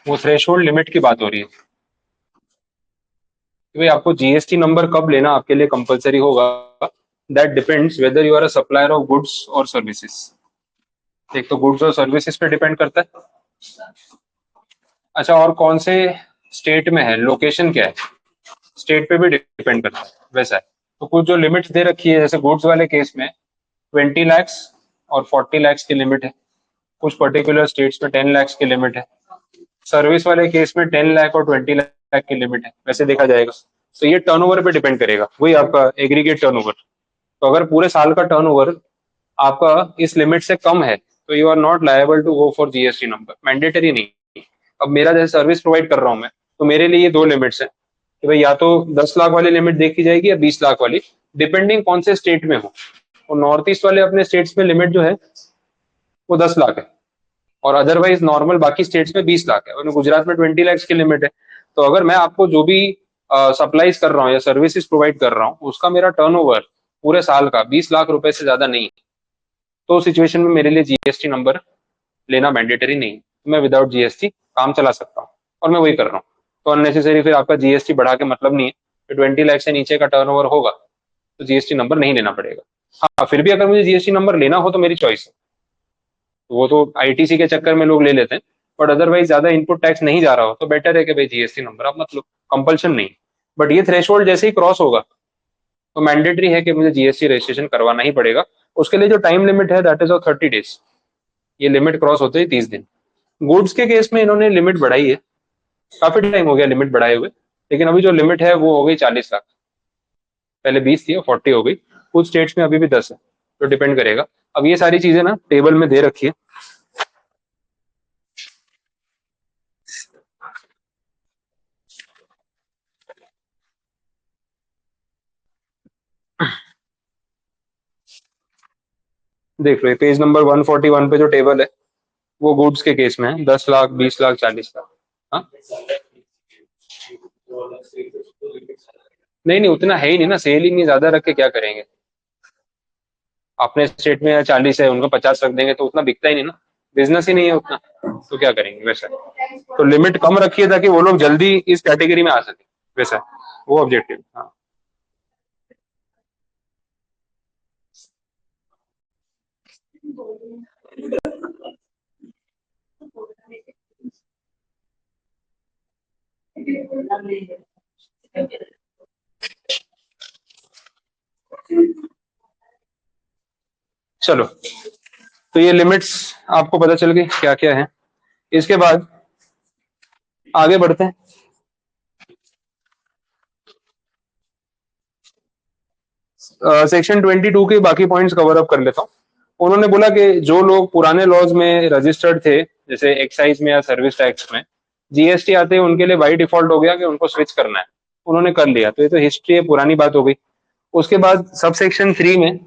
वो थ्रेशोल्ड लिमिट की बात हो रही है कि भाई आपको जीएसटी नंबर कब लेना आपके लिए कंपलसरी होगा। That depends whether you are a supplier of goods और सर्विसेज। एक तो गुड्स और सर्विसेज पे डिपेंड करता है। अच्छा, और कौन से स्टेट में है, लोकेशन क्या है, स्टेट पे भी डिपेंड करता है वैसा है। तो कुछ जो लिमिट्स दे रखी है, जैसे गुड्स वाले केस में 20 lakhs और 40 lakhs की लिमिट है। कुछ पर्टिकुलर स्टेट्स में 10 lakhs की लिमिट है। सर्विस वाले केस में 10 लाख और 20 लाख की लिमिट है, वैसे देखा जाएगा। तो ये टर्नओवर पे डिपेंड करेगा, वही आपका एग्रीगेट टर्नओवर। तो अगर पूरे साल का टर्नओवर आपका इस लिमिट से कम है तो you are not liable to go for GST number, mandatory नहीं। अब मेरा जैसे सर्विस प्रोवाइड कर रहा हूँ मैं, तो मेरे लिए ये दो लिमिट्स हैं कि भाई या तो 10 लाख वाली लिमिट देखी जाएगी या 20 लाख वाली, डिपेंडिंग कौन से स्टेट में हो। और नॉर्थ ईस्ट वाले अपने स्टेट्स में लिमिट जो है वो 10 लाख है, और अदरवाइज नॉर्मल बाकी स्टेट्स में 20 लाख है, और गुजरात में 20 lakhs की लिमिट है। तो अगर मैं आपको जो भी सप्लाईज कर रहा हूँ या सर्विसेज प्रोवाइड कर रहा हूँ उसका मेरा टर्नओवर पूरे साल का 20 लाख रुपए से ज्यादा नहीं है, तो सिचुएशन में मेरे लिए जीएसटी नंबर लेना मैंडेटरी नहीं है। मैं विदाउट जीएसटी काम चला सकता हूँ, और मैं वही कर रहा हूँ। तो अननेसेसरी फिर आपका जीएसटी बढ़ा के मतलब नहीं है कि 20 लाख से नीचे का टर्नओवर होगा तो जीएसटी नंबर नहीं लेना पड़ेगा। हाँ, फिर भी अगर मुझे जीएसटी नंबर लेना हो तो मेरी चॉइस है। वो तो आईटीसी के चक्कर में लोग ले लेते हैं, बट अदरवाइज ज्यादा इनपुट टैक्स नहीं जा रहा हो तो बेटर है कि भाई जीएसटी नंबर आप मत लो, कंपल्शन नहीं। बट ये थ्रेशोल्ड जैसे ही क्रॉस होगा तो मैंडेटरी है कि मुझे जीएसटी रजिस्ट्रेशन करवाना ही पड़ेगा। उसके लिए जो टाइम लिमिट है दैट इज ऑफ 30 days। ये लिमिट क्रॉस होते ही 30 दिन। गुड्स के केस में इन्होंने लिमिट बढ़ाई है, काफी टाइम हो गया लिमिट बढ़ाए हुए, लेकिन अभी जो लिमिट है वो हो गई 40 लाख। पहले 20 थी और 40 हो गई। कुछ स्टेट्स में अभी भी 10 है, तो डिपेंड करेगा। अब ये सारी चीजें ना टेबल में दे रखी है। देख लो, ये पेज नंबर 141 पे जो टेबल है वो गुड्स के केस में है, 10 लाख, 20 लाख, 40 लाख। हाँ, नहीं नहीं, उतना है ही नहीं ना, सेल ही नहीं, ज्यादा रख के क्या करेंगे। अपने स्टेट में 40 है, उनको 50 रख देंगे तो उतना बिकता ही नहीं ना, बिजनेस ही नहीं है उतना, तो क्या करेंगे वैसा। तो लिमिट कम रखिए ताकि वो लोग जल्दी इस कैटेगरी में आ सके, वैसा वो ऑब्जेक्टिव। हाँ, चलो, तो ये लिमिट्स आपको पता चल गई क्या क्या है। इसके बाद आगे बढ़ते हैं। सेक्शन 22 के बाकी पॉइंट्स कवर अप कर लेता हूँ। उन्होंने बोला कि जो लोग पुराने लॉज में रजिस्टर्ड थे, जैसे एक्साइज में या सर्विस टैक्स में, जीएसटी आते ही उनके लिए बाई डिफॉल्ट हो गया कि उनको स्विच करना है, उन्होंने कर लिया, तो ये तो हिस्ट्री है, पुरानी बात हो गई। उसके बाद सब सेक्शन 3 में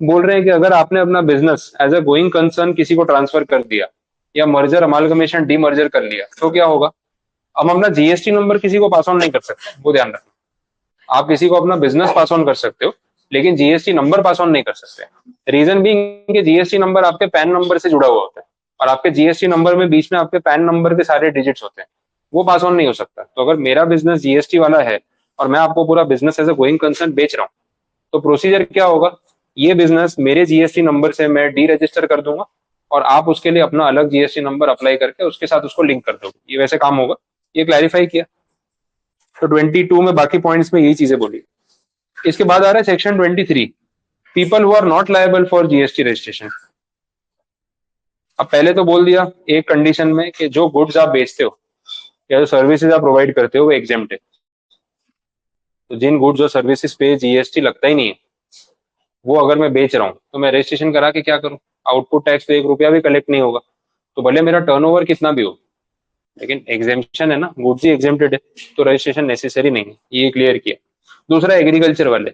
बोल रहे हैं कि अगर आपने अपना business as a going concern किसी को ट्रांसफर कर दिया या मर्जर अमालगमेशन डीमर्जर कर लिया, तो क्या होगा? हम अपना जीएसटी नंबर किसी को पास ऑन नहीं कर सकते, वो ध्यान रखना। आप किसी को अपना बिजनेस पास ऑन कर सकते हो, लेकिन जीएसटी नंबर पास ऑन नहीं कर सकते। रीजन भी कि जीएसटी नंबर आपके पैन नंबर से जुड़ा हुआ होता है, और आपके जीएसटी नंबर में बीच में आपके पैन नंबर के सारे डिजिट्स होते हैं, वो पास ऑन नहीं हो सकता। तो अगर मेरा बिजनेस जीएसटी वाला है और मैं आपको पूरा business as a going concern बेच रहा हूँ, तो प्रोसीजर क्या होगा? ये बिजनेस मेरे जीएसटी नंबर से मैं डी रजिस्टर कर दूंगा, और आप उसके लिए अपना अलग जीएसटी नंबर अप्लाई करके उसके साथ उसको लिंक कर दोगे। ये वैसे काम होगा, ये क्लैरिफाई किया। तो 22 में बाकी पॉइंट्स में यही चीजें बोली। इसके बाद आ रहा है section 23, people who are not liable for GST registration. अब पहले तो बोल दिया एक कंडीशन में कि जो गुड्स आप बेचते हो या जो सर्विसेज आप प्रोवाइड करते हो वो एग्जेम्प्ट है। तो जिन गुड्स और सर्विसेज पे जीएसटी लगता ही नहीं है, वो अगर मैं बेच रहा हूँ तो मैं रजिस्ट्रेशन करा के क्या करूँ? आउटपुट टैक्स तो 1 रुपया भी कलेक्ट नहीं होगा, तो भले मेरा टर्नओवर कितना भी हो, लेकिन एग्जेम्पशन है ना, गुड्स ही एग्जेम्प्टेड है, तो रजिस्ट्रेशन नेसेसरी नहीं है, ये क्लियर किया। दूसरा, एग्रीकल्चर वाले,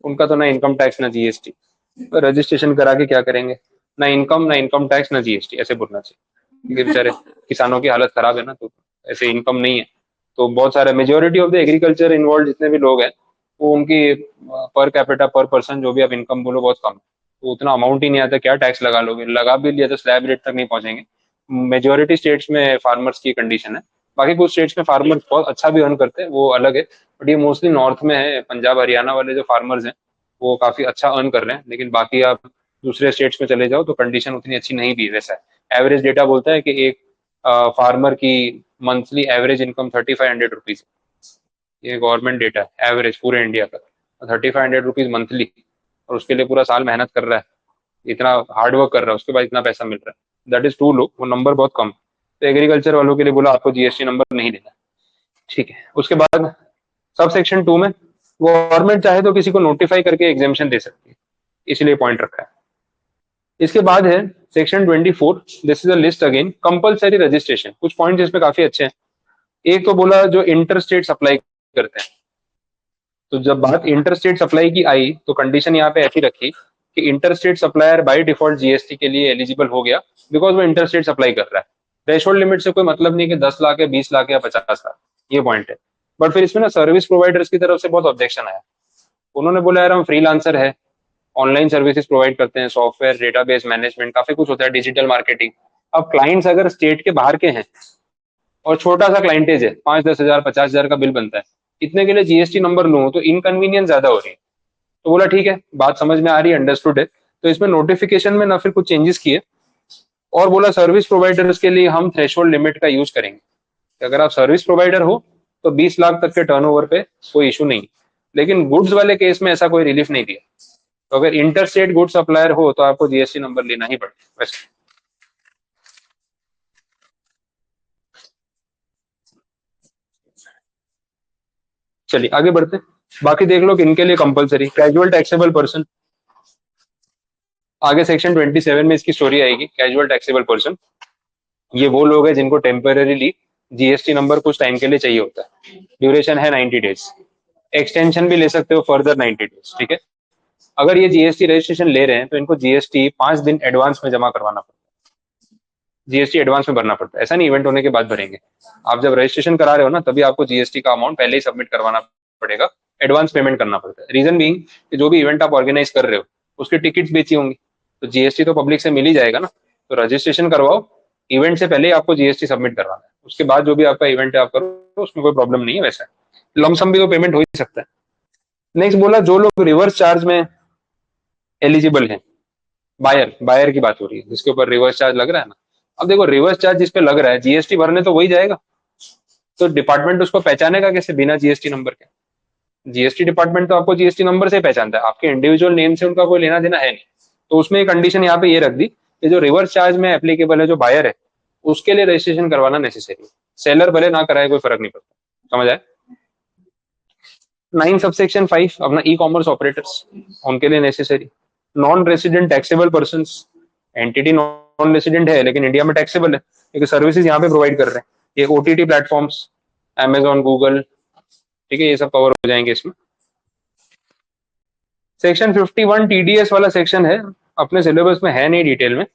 उनका तो ना इनकम टैक्स ना जीएसटी, तो रजिस्ट्रेशन करा के क्या करेंगे? ना इनकम टैक्स ना जीएसटी, ऐसे बोलना चाहिए, क्योंकि बेचारे किसानों की हालत खराब है ना, तो ऐसे इनकम नहीं है। तो बहुत सारे majority of the agriculture involve जितने भी लोग हैं, वो उनकी पर कैपिटा पर पर्सन जो भी आप इनकम बोलो बहुत कम है, तो उतना अमाउंट ही नहीं आता, क्या टैक्स लगा लोगे? लगा भी लिया तो स्लैब रेट तक नहीं पहुंचेंगे। मेजोरिटी स्टेट्स में फार्मर्स की कंडीशन है, बाकी कुछ स्टेट्स में फार्मर्स बहुत अच्छा भी अर्न करते हैं, वो अलग है, बट ये मोस्टली नॉर्थ में है। पंजाब हरियाणा वाले जो फार्मर्स हैं वो काफी अच्छा अर्न कर रहे हैं, लेकिन बाकी आप दूसरे स्टेट्स में चले जाओ तो कंडीशन उतनी अच्छी नहीं भी है। वैसा है, एवरेज डेटा बोलता है कि एक फार्मर की मंथली एवरेज इनकम 3500 रुपीज, ये गवर्नमेंट डेटा है, एवरेज पूरे इंडिया का 3500 रुपीज मंथली, और उसके लिए पूरा साल मेहनत कर रहा है, इतना हार्ड वर्क कर रहा है, उसके बाद इतना पैसा मिल रहा है, दैट इज टू लो, वो नंबर बहुत कम। तो एग्रीकल्चर वालों के लिए बोला आपको जीएसटी नंबर नहीं देना, ठीक है। उसके बाद सब सेक्शन 2 में गवर्नमेंट चाहे तो किसी को नोटिफाई करके एग्जेम्पशन दे सकती है, इसलिए पॉइंट रखा है। इसके बाद है section 24, this is a list again, compulsory registration. कुछ पॉइंट्स इसमें काफी अच्छे हैं। एक तो बोला जो इंटर स्टेट सप्लाई करते हैं, तो जब बात इंटर स्टेट सप्लाई की आई तो कंडीशन यहाँ पे ऐसी रखी कि inter state supplier by default GST के लिए एलिजिबल हो गया, बिकॉज वो इंटर स्टेट सप्लाई कर रहा है। थ्रेशोल्ड लिमिट से कोई मतलब नहीं कि 10 लाख या 20 लाख या 50 लाख, ये पॉइंट है। बट फिर इसमें ना सर्विस प्रोवाइडर्स की तरफ से बहुत ऑब्जेक्शन आया। उन्होंने बोला यार हम फ्रीलांसर है, ऑनलाइन सर्विसेज प्रोवाइड करते हैं, सॉफ्टवेयर, डेटाबेस मैनेजमेंट, काफी कुछ होता है, डिजिटल मार्केटिंग। अब क्लाइंट्स अगर स्टेट के बाहर के हैं और छोटा सा क्लाइंटेज है, 5-10 हजार 50 हजार का बिल बनता है, इतने के लिए जीएसटी नंबर लूं तो इनकन्वीनियंस ज्यादा हो रही है। तो बोला ठीक है, बात समझ में आ रही है, अंडरस्टूड है। तो इसमें नोटिफिकेशन में ना फिर कुछ चेंजेस किए, और बोला सर्विस प्रोवाइडर्स के लिए हम थ्रेशोल्ड लिमिट का यूज करेंगे, कि अगर आप सर्विस प्रोवाइडर हो तो 20 लाख तक के टर्नओवर पे कोई इशू नहीं, लेकिन गुड्स वाले केस में ऐसा कोई रिलीफ नहीं दिया। तो अगर इंटर स्टेट गुड सप्लायर हो तो आपको जीएसटी नंबर लेना ही पड़ेगा वैसे। चलिए आगे बढ़ते हैं। बाकी देख लो कि इनके लिए कंपलसरी कैजुअल टैक्सेबल पर्सन, आगे सेक्शन 27 में इसकी स्टोरी आएगी। कैजुअल टैक्सेबल पर्सन ये वो लोग हैं जिनको टेम्पररीली जीएसटी नंबर कुछ टाइम के लिए चाहिए होता है, ड्यूरेशन है 90 डेज, एक्सटेंशन भी ले सकते हो फर्दर 90 डेज, ठीक है। अगर ये जीएसटी रजिस्ट्रेशन ले रहे हैं तो इनको जीएसटी 5 दिन एडवांस में जमा करवाना पड़ता है, जीएसटी एडवांस में भरना पड़ता है, ऐसा नहीं इवेंट होने के बाद भरेंगे। आप जब रजिस्ट्रेशन करा रहे हो ना, तभी आपको जीएसटी का अमाउंट पहले ही सबमिट करवाना पड़ेगा, एडवांस पेमेंट करना पड़ता है। रीजन बीइंग कि जो भी इवेंट आप ऑर्गेनाइज कर रहे हो उसकी टिकट्स बेची होंगी, तो जीएसटी तो पब्लिक से मिल ही जाएगा ना। तो रजिस्ट्रेशन करवाओ, इवेंट से पहले ही आपको जीएसटी सबमिट करवाना है, उसके बाद जो भी आपका इवेंट है आप करो, तो उसमें कोई प्रॉब्लम नहीं है। वैसा लमसम भी तो पेमेंट हो ही सकता है। नेक्स्ट बोला जो लोग रिवर्स चार्ज में एलिजिबल हैं, बायर बायर की बात हो रही है जिसके ऊपर रिवर्स चार्ज लग रहा है ना। अब देखो रिवर्स चार्ज जिस पे लग रहा है जीएसटी भरने तो वही जाएगा, तो डिपार्टमेंट उसको पहचानेगा कैसे बिना जीएसटी नंबर के? जीएसटी डिपार्टमेंट तो आपको जीएसटी नंबर से ही पहचानता है, आपके इंडिविजुअल नेम से उनका कोई लेना देना है नहीं। तो उसमें कंडीशन यहाँ पे ये रख दी कि जो रिवर्स चार्ज में एप्लीकेबल है, जो बायर है, उसके लिए रजिस्ट्रेशन करवाना नेसेसरी है, सेलर भले ना कराए कोई फर्क नहीं पड़ता। समझ आए? 9 सबसेक्शन 5 अपना ई कॉमर्स ऑपरेटर्स, उनके लिए necessary. Non resident taxable person, entity non resident है लेकिन इंडिया में टैक्सेबल है, क्योंकि सर्विसेज यहाँ पे प्रोवाइड कर रहे हैं। ये ओटीटी प्लेटफॉर्म्स, अमेजॉन, गूगल, ठीक है, ये सब कवर हो जाएंगे इसमें। सेक्शन 51 टीडीएस वाला सेक्शन है, अपने सिलेबस में है नहीं डिटेल में।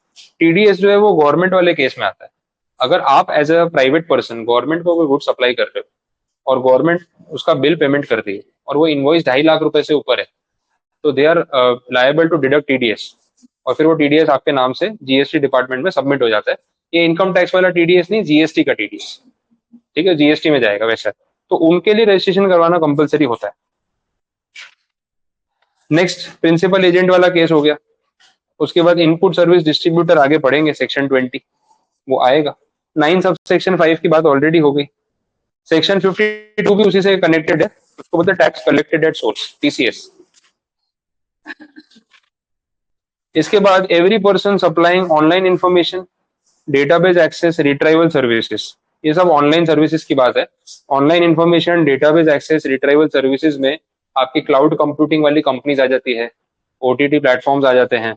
टीडीएस जो है वो गवर्नमेंट वाले केस में आता है। अगर आप as a private person government को कोई गुड सप्लाई कर रहे हो और गवर्नमेंट उसका बिल पेमेंट कर दी और वो इनवॉइस 2.5 लाख रुपए से ऊपर है, तो they are liable to deduct TDS, और फिर वो टीडीएस आपके नाम से जीएसटी डिपार्टमेंट में सबमिट हो जाता है। ये इनकम टैक्स वाला टीडीएस नहीं, जीएसटी का टीडीएस, ठीक है, जीएसटी में जाएगा वैसा। तो उनके लिए रजिस्ट्रेशन करवाना कंपलसरी होता है। नेक्स्ट प्रिंसिपल एजेंट वाला केस हो गया। उसके बाद इनपुट सर्विस डिस्ट्रीब्यूटर आगे पढ़ेंगे, सेक्शन 20 वो आएगा। 9 सब सेक्शन 5 की बात ऑलरेडी हो गई। सेक्शन 52 भी उसी से कनेक्टेड है, उसको बोलते हैं tax collected at source, TCS. इसके बाद every person supplying online information, database access, retrieval services, ये सब ऑनलाइन सर्विसेज की बात है। Online information, database access, retrieval services में आपकी क्लाउड कंप्यूटिंग वाली कंपनीज आ जाती है, ओटीटी प्लेटफॉर्म्स आ जाते हैं।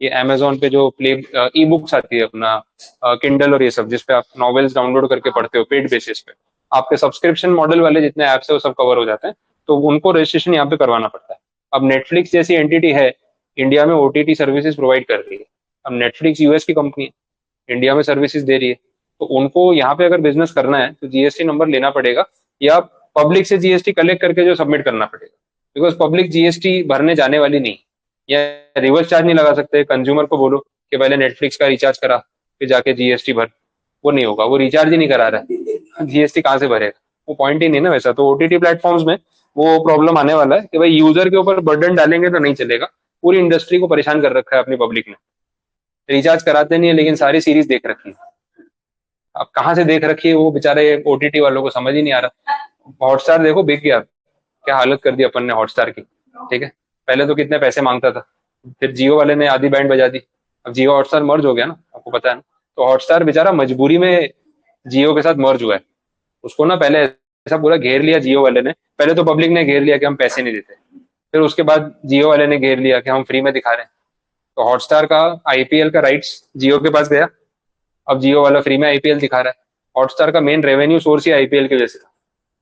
ये अमेजोन पे जो प्ले ई बुक्स आती है अपना किंडल और ये सब, जिसपे आप नॉवेल्स डाउनलोड करके पढ़ते हो पेड बेसिस पे, आपके सब्सक्रिप्शन मॉडल वाले जितने ऐप्स है वो सब कवर हो जाते हैं, तो उनको रजिस्ट्रेशन यहाँ पे करवाना पड़ता है। अब नेटफ्लिक्स जैसी एंटिटी है, इंडिया में ओटीटी सर्विसेज प्रोवाइड कर रही है। अब नेटफ्लिक्स यूएस की कंपनी है, इंडिया में सर्विसेज दे रही है, तो उनको यहाँ पे अगर बिजनेस करना है तो जीएसटी नंबर लेना पड़ेगा, या पब्लिक से जीएसटी कलेक्ट करके जो सबमिट करना पड़ेगा, बिकॉज पब्लिक जीएसटी भरने जाने वाली नहीं, या रिवर्स चार्ज नहीं लगा सकते। कंज्यूमर को बोलो कि पहले नेटफ्लिक्स का रिचार्ज करा फिर जाके जीएसटी भर, वो नहीं होगा, वो रिचार्ज ही नहीं करा रहा है, जीएसटी कहाँ से भरेगा, वो पॉइंट ही नहीं ना वैसा। तो ओटीटी प्लेटफॉर्म्स में वो प्रॉब्लम आने वाला है कि भाई यूजर के ऊपर बर्डन डालेंगे तो नहीं चलेगा। पूरी इंडस्ट्री को परेशान कर रखा है अपनी पब्लिक ने, रिचार्ज कराते नहीं है लेकिन सारी सीरीज देख रखी है। अब कहाँ से देख रखी है वो बेचारे ओटीटी वालों को समझ ही नहीं आ रहा। हॉटस्टार देखो बिक गया, क्या हालत कर दी अपन ने हॉटस्टार की, ठीक है। पहले तो कितने पैसे मांगता था, फिर जियो वाले ने आधी बैंड बजा दी, अब जियो हॉटस्टार मर्ज हो गया ना, आपको पता है ना। तो हॉटस्टार बेचारा मजबूरी में जियो के साथ मर्ज हुआ है। उसको ना पहले ऐसा पूरा घेर लिया जियो वाले ने, पहले तो पब्लिक ने घेर लिया कि हम पैसे नहीं देते, फिर उसके बाद जियो वाले ने घेर लिया कि हम फ्री में दिखा रहे हैं। तो हॉटस्टार का आईपीएल का राइट्स जियो के पास गया, अब जियो वाला फ्री में आईपीएल दिखा रहा है। हॉटस्टार का मेन रेवेन्यू सोर्स ही आईपीएल की वजह से था।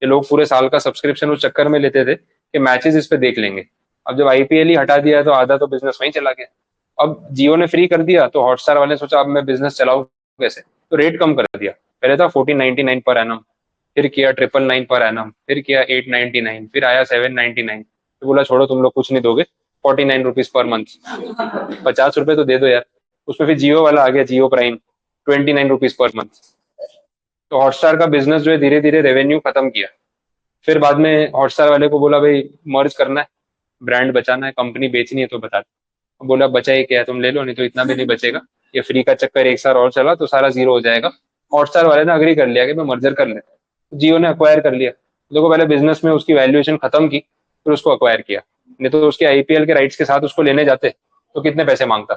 ये लोग पूरे साल का सब्सक्रिप्शन उस चक्कर में लेते थे कि मैचेस इस पे देख लेंगे। अब जब आईपीएल ही हटा दिया तो आधा तो बिजनेस वहीं चला गया। अब जियो ने फ्री कर दिया तो हॉटस्टार वाले ने सोचा अब मैं बिजनेस चलाऊं कैसे, तो रेट कम कर दिया। पहले था 1499 पर एनम, फिर किया 999 पर एनम, फिर किया 899, फिर आया 799। तो बोला छोड़ो तुम लोग कुछ नहीं दोगे, 49 रुपीज पर मंथ, 50 रुपए तो दे दो यार। उसमें फिर जियो वाला आ गया, जियो प्राइम, 29 रुपीज पर मंथ। तो हॉटस्टार का बिजनेस जो है धीरे धीरे रेवेन्यू खत्म किया। फिर बाद में हॉटस्टार वाले को बोला भाई मर्ज करना है, ब्रांड बचाना है, कंपनी बेचनी है तो बता दो। बोला बचा ही क्या है, तुम ले लो, नहीं तो इतना भी नहीं बचेगा। ये फ्री का चक्कर एक साल और चला तो सारा जीरो हो जाएगा। हॉटस्टार वाले ने अग्री कर लिया कि मैं मर्जर कर लेता हूँ। जियो ने अक्वायर कर लिया। देखो पहले बिजनेस में उसकी वैल्यूएशन खत्म की, फिर उसको अक्वायर किया। नहीं तो उसके आईपीएल के राइट्स के साथ उसको लेने जाते तो कितने पैसे मांगता।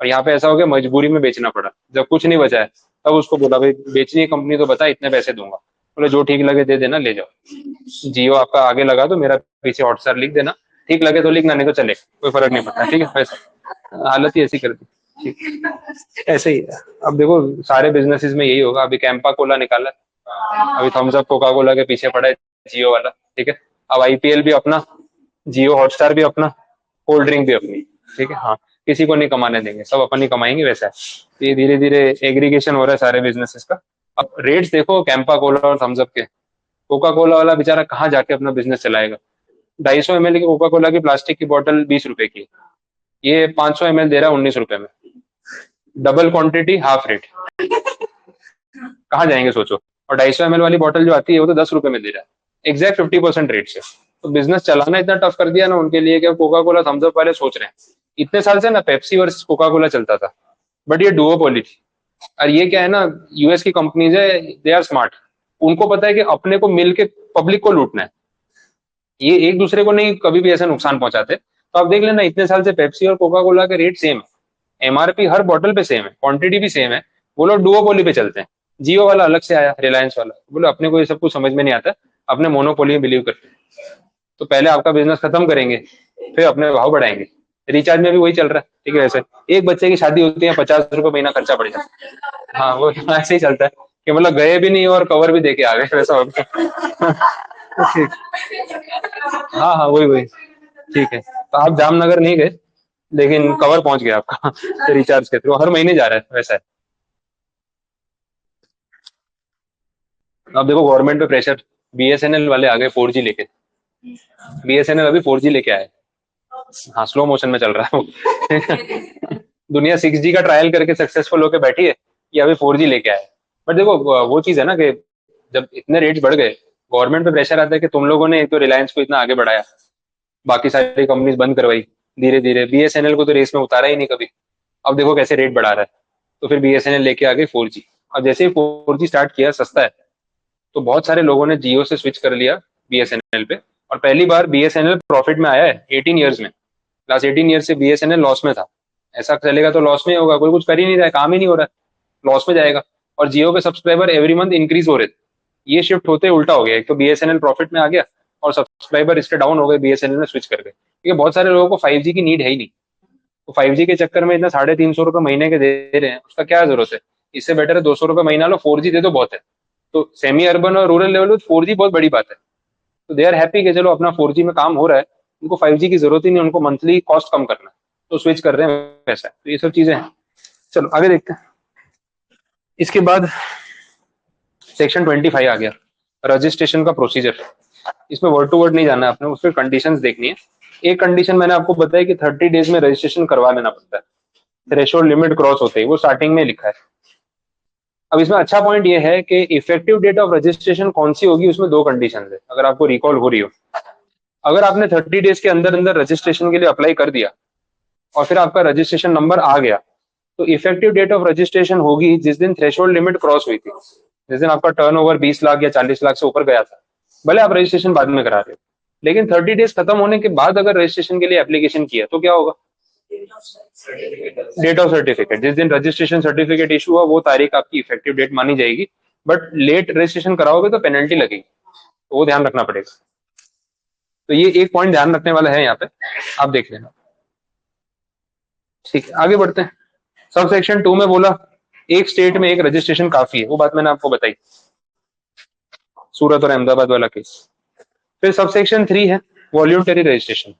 और यहाँ पे ऐसा हो गया मजबूरी में बेचना पड़ा, जब कुछ नहीं बचा है तब उसको बोला भाई बेचनी है कंपनी तो बता, इतने पैसे दूंगा। बोले जो ठीक लगे दे देना, ले जाओ। जियो आपका आगे लगा तो मेरा पीछे हॉटस्टार लिख देना, ठीक लगे तो लिखना, नहीं तो चले, कोई फर्क नहीं पड़ता, ठीक है। वैसे हालत ही ऐसी कर दी, ठीक ऐसे ही है। अब देखो सारे बिजनेसेस में यही होगा। अभी कैंपा कोला निकाला है, अभी थम्स अप कोका कोला के पीछे पड़ा है जियो वाला, ठीक है। अब आईपीएल भी अपना, जियो हॉटस्टार भी अपना, कोल्ड ड्रिंक भी अपनी, ठीक है। हाँ, किसी को नहीं कमाने देंगे, सब अपन ही कमाएंगे वैसा है। तो ये धीरे धीरे एग्रीगेशन हो रहा है सारे बिजनेसेस का। अब रेट्स देखो कैंपा कोला और थम्स अप के, कोका कोला वाला बेचारा कहाँ जाके अपना बिजनेस चलाएगा। 250 ml की कोका कोला की प्लास्टिक की बोतल 20 रुपए की, ये 500 ml दे रहा है 19 रुपए में, डबल क्वांटिटी हाफ रेट, कहाँ जाएंगे सोचो। और 250 ml वाली बोतल जो आती है वो तो 10 रुपए में दे रहा है, एग्जैक्ट 50% रेट से। तो बिजनेस चलाना इतना टफ कर दिया ना उनके लिए कि कोका कोला थम्स अप वाले सोच रहे हैं। इतने साल से ना पेप्सी वर्सेस कोका कोला चलता था, बट ये डुओपोली थी। और ये क्या है ना, यूएस की कंपनीज है, दे आर स्मार्ट। उनको पता है कि अपने को मिल के पब्लिक को लूटना है, ये एक दूसरे को नहीं कभी भी ऐसा नुकसान पहुंचाते। तो आप देख लेना इतने साल से पेप्सी और कोका कोला के रेट सेम है, एमआरपी हर बोतल पे सेम है, क्वांटिटी भी सेम है। वो लोग डुओपोली पे चलते हैं। जियो वाला अलग से आया, रिलायंस वाला, बोले अपने को ये सब कुछ समझ में नहीं आता, अपने मोनोपोली में बिलीव करते हैं। तो पहले आपका बिजनेस खत्म करेंगे, फिर अपने भाव बढ़ाएंगे। रिचार्ज में भी वही चल रहा है, ठीक है। वैसे एक बच्चे की शादी होती है, 50 रुपये महीना खर्चा पड़ जाता है। हाँ, वो ऐसे ही चलता है कि मतलब गए भी नहीं और कवर भी देके आ गए, वैसा होता है। ठीक। हाँ हाँ, वही वही, ठीक है। तो आप जामनगर नहीं गए, लेकिन कवर पहुंच गया आपका रिचार्ज के थ्रू, हर महीने जा रहा है, वैसा है। अब देखो गवर्नमेंट पे प्रेशर, बीएसएनएल वाले आ गए 4G लेके। बीएसएनएल अभी 4G लेके आए। हाँ, स्लो मोशन में चल रहा है वो। दुनिया 6G का ट्रायल करके सक्सेसफुल होके बैठी है, ये अभी 4G लेके आए। बट देखो वो चीज है ना कि जब इतने रेट्स बढ़ गए, गवर्नमेंट पे प्रेशर आता है कि तुम लोगों ने एक तो रिलायंस को इतना आगे बढ़ाया, बाकी सारी कंपनीज बंद करवाई, धीरे धीरे बीएसएनएल को तो रेस में उतारा ही नहीं कभी। अब देखो कैसे रेट बढ़ा रहा है, तो फिर बीएसएनएल लेके आ गई 4G। अब जैसे ही 4G स्टार्ट किया, सस्ता है, तो बहुत सारे लोगों ने जियो से स्विच कर लिया बीएसएनएल पे। और पहली बार बीएसएनएल प्रॉफिट में आया है 18 ईयर्स में। लास्ट 18 ईयर्स से बीएसएनएल लॉस में था। ऐसा चलेगा तो लॉस में ही होगा, कोई कुछ कर ही नहीं रहा है, काम ही नहीं हो रहा है, लॉस में जाएगा। और जियो के सब्सक्राइबर एवरी मंथ इंक्रीज हो रहे थे, ये शिफ्ट होते उल्टा हो गया, एक तो बीएसएनएल प्रॉफिट में आ गया और सब्सक्राइबर इसके डाउन हो गए, बीएसएनएल में स्विच कर गए, क्योंकि बहुत सारे लोगों को 5G की नीड है ही नहीं। तो 5G के चक्कर में इतना 350 रुपये महीने के दे रहे हैं, उसका क्या जरूरत है। इससे बेटर है 200 रुपये महीना लो, 4G दे दो, बहुत है। तो सेमी अर्बन और रूरल लेवल पे 4G बहुत बड़ी बात है। तो दे आर हैप्पी कि चलो अपना 4G में काम हो रहा है, उनको 5G की जरूरत ही नहीं, उनको मंथली कॉस्ट कम करना है, तो स्विच कर रहे हैं वैसा। तो ये सब चीजें हैं। चलो आगे देखते हैं। इसके बाद सेक्शन 25 आ गया, रजिस्ट्रेशन का प्रोसीजर। इसमें वर्ड टू वर्ड नहीं जाना है आपने, उसमें कंडीशंस देखनी है। एक कंडीशन मैंने आपको बताया कि 30 डेज में रजिस्ट्रेशन करवा लेना पड़ता है, थ्रेशोल्ड लिमिट क्रॉस होते ही, वो स्टार्टिंग में लिखा है। अब इसमें अच्छा पॉइंट ये है कि इफेक्टिव डेट ऑफ रजिस्ट्रेशन कौन सी होगी, उसमें दो कंडीशन है, अगर आपको रिकॉल हो रही हो। अगर आपने 30 डेज के अंदर अंदर रजिस्ट्रेशन के लिए अप्लाई कर दिया और फिर आपका रजिस्ट्रेशन नंबर आ गया, तो इफेक्टिव डेट ऑफ रजिस्ट्रेशन होगी जिस दिन थ्रेशोल्ड लिमिट क्रॉस हुई थी, जिस दिन आपका टर्नओवर 20 लाख या 40 लाख से ऊपर गया था। भले आप रजिस्ट्रेशन बाद में करा रहे हो, लेकिन 30 डेज खत्म होने के बाद अगर रजिस्ट्रेशन के लिए एप्लीकेशन किया तो क्या होगा, डेट ऑफ सर्टिफिकेट, जिस दिन रजिस्ट्रेशन सर्टिफिकेट इशू हुआ वो तारीख आपकी इफेक्टिव डेट मानी जाएगी। बट लेट रजिस्ट्रेशन कराओगे तो पेनल्टी लगेगी, तो वो ध्यान रखना पड़ेगा। तो ये एक पॉइंट ध्यान रखने वाला है यहाँ पे, आप देख लेना। ठीक है, आगे बढ़ते हैं। सब सेक्शन 2 में बोला एक स्टेट में एक रजिस्ट्रेशन काफी है, वो बात मैंने आपको बताई, सूरत और अहमदाबाद वाला केस। फिर सब सेक्शन 3 है वॉल्यूंटरी रजिस्ट्रेशन।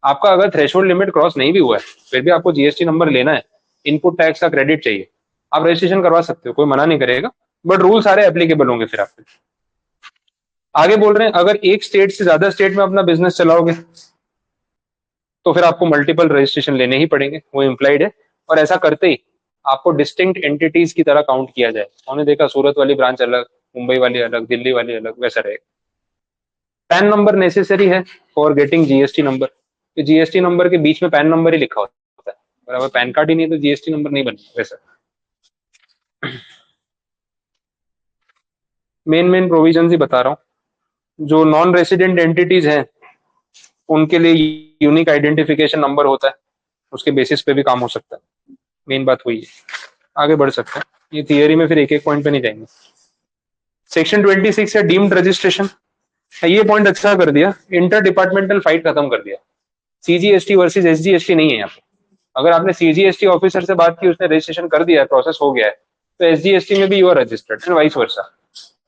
आपका अगर थ्रेशोल्ड लिमिट क्रॉस नहीं भी हुआ है, फिर भी आपको जीएसटी नंबर लेना है, इनपुट टैक्स का क्रेडिट चाहिए, आप रजिस्ट्रेशन करवा सकते हो, कोई मना नहीं करेगा, बट रूल सारे एप्लीकेबल होंगे फिर आपके। आगे बोल रहे हैं अगर एक स्टेट से ज्यादा स्टेट में अपना बिजनेस चलाओगे तो फिर आपको मल्टीपल रजिस्ट्रेशन लेने ही पड़ेंगे, वो इम्प्लाइड है। और ऐसा करते ही आपको डिस्टिंक्ट एंटिटीज की तरह काउंट किया जाए। उन्होंने देखा सूरत वाली ब्रांच अलग, मुंबई वाली अलग, दिल्ली वाली अलग, वैसा रहेगा। पैन नंबर नेसेसरी है फॉर गेटिंग जीएसटी नंबर, तो जीएसटी नंबर के बीच में पैन नंबर ही लिखा होता है, अगर पैन कार्ड ही नहीं तो जीएसटी नंबर नहीं बनेगा वैसा। मेन मेन प्रोविजन ही बता रहा हूँ। जो नॉन रेसिडेंट एंटिटीज हैं उनके लिए यूनिक आइडेंटिफिकेशन नंबर होता है, उसके बेसिस पे भी काम हो सकता है। मेन बात वही है, आगे बढ़ सकते हैं। ये थियरी में फिर एक एक पॉइंट पे नहीं जाएंगे। सेक्शन 26 है डीम्ड रजिस्ट्रेशन। ये पॉइंट अच्छा कर दिया, इंटर डिपार्टमेंटल फाइट खत्म कर दिया। सीजीएसटी वर्सेस एसजीएसटी नहीं है यहाँ पे। अगर आपने सीजीएसटी ऑफिसर से बात की, उसने रजिस्ट्रेशन कर दिया है, प्रोसेस हो गया है, तो एसजीएसटी में भी you are registered and vice versa.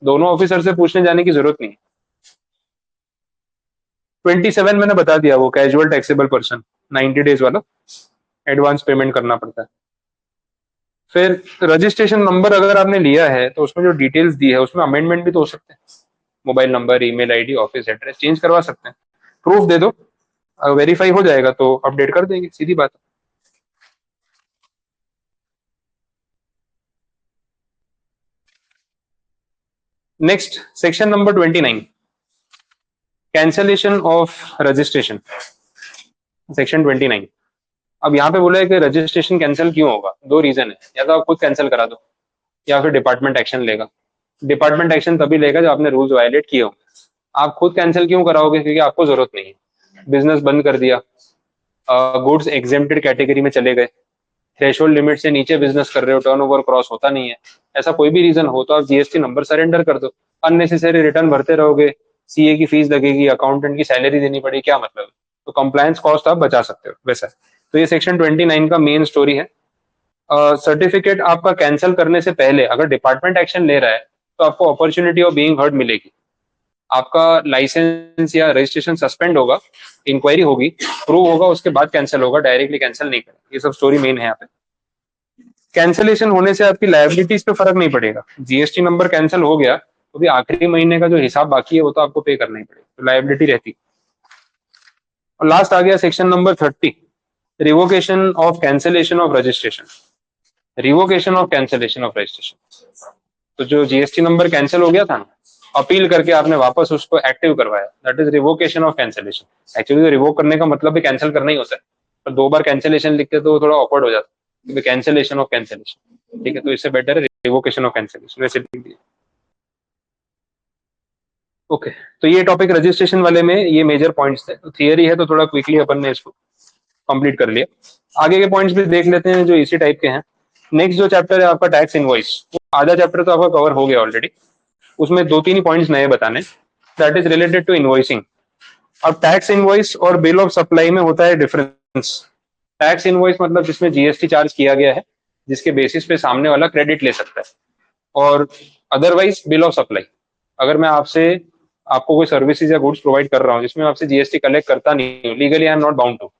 दोनों ऑफिसर से पूछने जाने की जरूरत नहीं है। 27 मैंने बता दिया, वो कैजुअल टैक्सेबल पर्सन 90 डेज वाला, एडवांस पेमेंट करना पड़ता है। फिर रजिस्ट्रेशन नंबर अगर आपने लिया है तो उसमें जो डिटेल्स दी है उसमें अमेंडमेंट भी तो हो सकते हैं, mobile number, email ID, office address change करवा सकते हैं। प्रूफ दे दो, वेरीफाई हो जाएगा तो अपडेट कर देंगे, सीधी बात है। Next section number 29, cancellation of registration, section 29। अब यहाँ पे बोला है कि रजिस्ट्रेशन कैंसिल क्यों होगा, दो रीजन है, या तो आप खुद कैंसिल करा दो या फिर डिपार्टमेंट एक्शन लेगा। डिपार्टमेंट एक्शन तभी लेगा जब आपने रूल्स वायलेट किए हो। आप खुद कैंसिल क्यों कराओगे, क्योंकि आपको जरूरत नहीं है, बिजनेस बंद कर दिया, गुड्स एग्जेम्प्टेड कैटेगरी में चले गए, थ्रेशोल्ड लिमिट से नीचे बिजनेस कर रहे हो, टर्नओवर क्रॉस होता नहीं है, ऐसा कोई भी रीजन हो तो आप जीएसटी नंबर सरेंडर कर दो। अननेसेसरी रिटर्न भरते रहोगे, सीए की फीस लगेगी, अकाउंटेंट की सैलरी देनी पड़ेगी, क्या मतलब है। तो कंप्लायंस कॉस्ट आप बचा सकते हो वैसा। तो ये सेक्शन 29 का मेन स्टोरी है। सर्टिफिकेट आपका कैंसिल करने से पहले अगर डिपार्टमेंट एक्शन ले रहा है तो आपको अपॉर्चुनिटी ऑफ बीइंग हर्ड मिलेगी। आपका लाइसेंस या रजिस्ट्रेशन सस्पेंड होगा, इंक्वायरी होगी, प्रूव होगा, उसके बाद कैंसिल होगा, डायरेक्टली कैंसिल नहीं करेगा। ये सब स्टोरी मेन है यहाँ पे। कैंसिलेशन होने से आपकी लायबिलिटीज पे फर्क नहीं पड़ेगा। जीएसटी नंबर कैंसिल हो गया तो भी आखिरी महीने का जो हिसाब बाकी है वो तो आपको पे करना ही पड़ेगा, तो लायबिलिटी रहती। और लास्ट आ गया section number 30, revocation of cancellation of registration. Revocation of cancellation of registration, तो जो जीएसटी नंबर कैंसिल हो गया था ना, अपील करके आपने वापस उसको एक्टिव करवाया, that is revocation of cancellation. Actually तो रिवोक करने का मतलब भी कैंसिल करना ही होता है, पर 2 बार कैंसिलेशन लिखते तो थोड़ा ऑकवर्ड हो जाता है। कैंसिलेशन ऑफ कैंसिलेशन, ठीक है, तो इससे बेटर है रिवोकेशन ऑफ कैंसिलेशन, वैसे लिख दिया। ओके, तो ये टॉपिक रजिस्ट्रेशन वाले में ये मेजर पॉइंट्स थे। तो थियरी है तो थोड़ा क्विकली अपन ने इसको कंप्लीट कर लिया। आगे के पॉइंट्स भी देख लेते हैं जो इसी टाइप के हैं। नेक्स्ट जो चैप्टर है आपका टैक्स इनवॉइस, आधा चैप्टर तो आपका कवर हो गया ऑलरेडी, उसमें 2-3 ही पॉइंट्स नए बताने, that is related to invoicing. अब टैक्स इनवॉइस और बिल ऑफ सप्लाई में होता है डिफरेंस। टैक्स इनवॉइस मतलब जिसमें जीएसटी चार्ज किया गया है, जिसके बेसिस पे सामने वाला क्रेडिट ले सकता है, और अदरवाइज बिल ऑफ सप्लाई, अगर मैं आपसे आपको कोई सर्विसेज या गुड्स प्रोवाइड कर रहा हूँ जिसमें आपसे जीएसटी कलेक्ट करता नहीं हूँ, legally I am not bound to,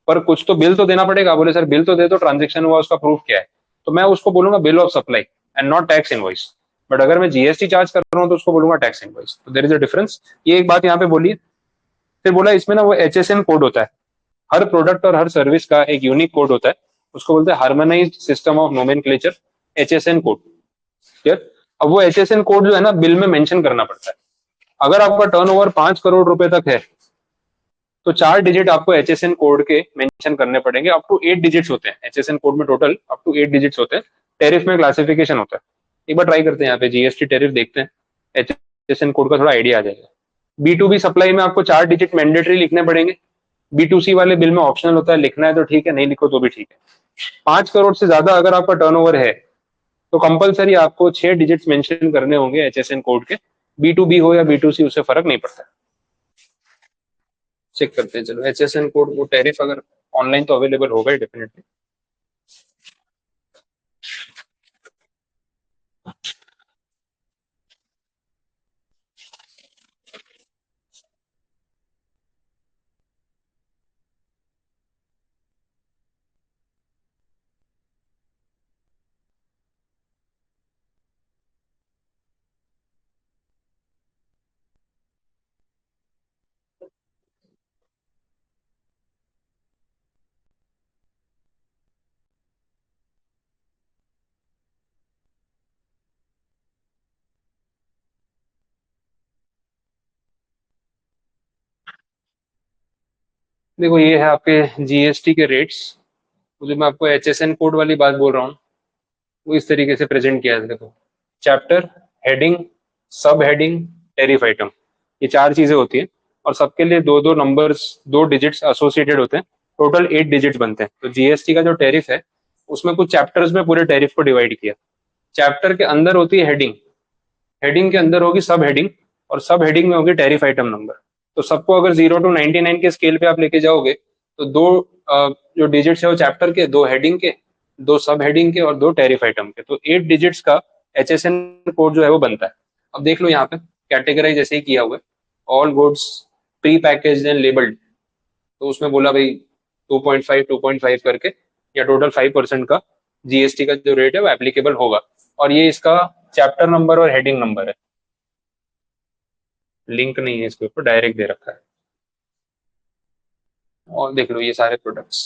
पर कुछ तो बिल तो देना पड़ेगा। बोले सर बिल तो दे दो, ट्रांजेक्शन हुआ उसका प्रूफ क्या है, तो मैं उसको बोलूंगा bill of supply and not tax invoice. But अगर मैं जीएसटी चार्ज कर रहा हूँ तो उसको बोलूंगा टैक्स इनवॉइस। तो देयर इज अ डिफरेंस, ये एक बात यहाँ पे बोलिए। फिर बोला इसमें ना वो एचएसएन कोड होता है, हर प्रोडक्ट और हर सर्विस का एक यूनिक कोड होता है, उसको बोलते हैं harmonised system of nomenclature, HSN code. Clear? अब वो एचएसएन कोड जो है ना बिल में मेंशन करना पड़ता है। अगर आपका टर्नओवर 5 करोड़ रुपए तक है तो 4 डिजिट आपको एचएसएन कोड के मेंशन करने पड़ेंगे। अप टू 8 डिजिट्स होते हैं एचएसएन कोड में, टोटल अप टू 8 डिजिट्स होते हैं। टेरिफ में क्लासिफिकेशन होता है, एक बार ट्राई करते हैं यहाँ पे जीएसटी टेरिफ देखते हैं, एचएसएन कोड का थोड़ा आइडिया आ जाएगा। बी टू बी सप्लाई में आपको 4 डिजिट मैंडेटरी लिखने पड़ेंगे। बी टू सी वाले बिल में ऑप्शनल होता है, लिखना है तो ठीक है, नहीं लिखो तो भी ठीक है। 5 करोड़ से ज्यादा अगर आपका टर्नओवर है तो कंपलसरी आपको 6 डिजिट्स मेंशन करने होंगे एचएसएन कोड के। बी टू बी हो या बी टू सी, उससे फर्क नहीं पड़ता। चेक करते हैं, चलो एचएसएन कोड, वो टैरिफ अगर ऑनलाइन तो अवेलेबल होगा ही डेफिनेटली। देखो ये है आपके जीएसटी के रेट्स। जो मैं आपको एचएसएन कोड वाली बात बोल रहा हूँ वो इस तरीके से प्रेजेंट किया है। देखो, चैप्टर, हेडिंग, सब हेडिंग, टेरिफ आइटम, ये 4 चीजें होती है, और सबके लिए 2-2 नंबर्स, 2 डिजिट्स एसोसिएटेड होते हैं। टोटल 8 डिजिट बनते हैं। तो जीएसटी का जो टेरिफ है उसमें कुछ चैप्टर्स में पूरे टेरिफ को डिवाइड किया। चैप्टर के अंदर होती है हेडिंग, हेडिंग के अंदर होगी सब हेडिंग, और सब हेडिंग में होगी टैरिफ आइटम नंबर। तो सबको अगर 0 to 99 के स्केल पे आप लेके जाओगे तो दो जो डिजिट्स है वो चैप्टर के, 2 हेडिंग के, 2 सब हेडिंग के, और 2 टैरिफ आइटम के। तो 8 डिजिट्स का एचएसएन कोड जो है वो बनता है। अब देख लो यहाँ पे कैटेगराइज ऐसे ही किया हुआ है, all goods pre package and labelled. तो उसमें बोला भाई 2.5 2.5 करके, या टोटल 5% का जीएसटी का जो रेट है वो एप्लीकेबल होगा। और ये इसका चैप्टर नंबर और हेडिंग नंबर है, लिंक नहीं है इसके ऊपर, डायरेक्ट दे रखा है। और देख लो ये सारे प्रोडक्ट्स,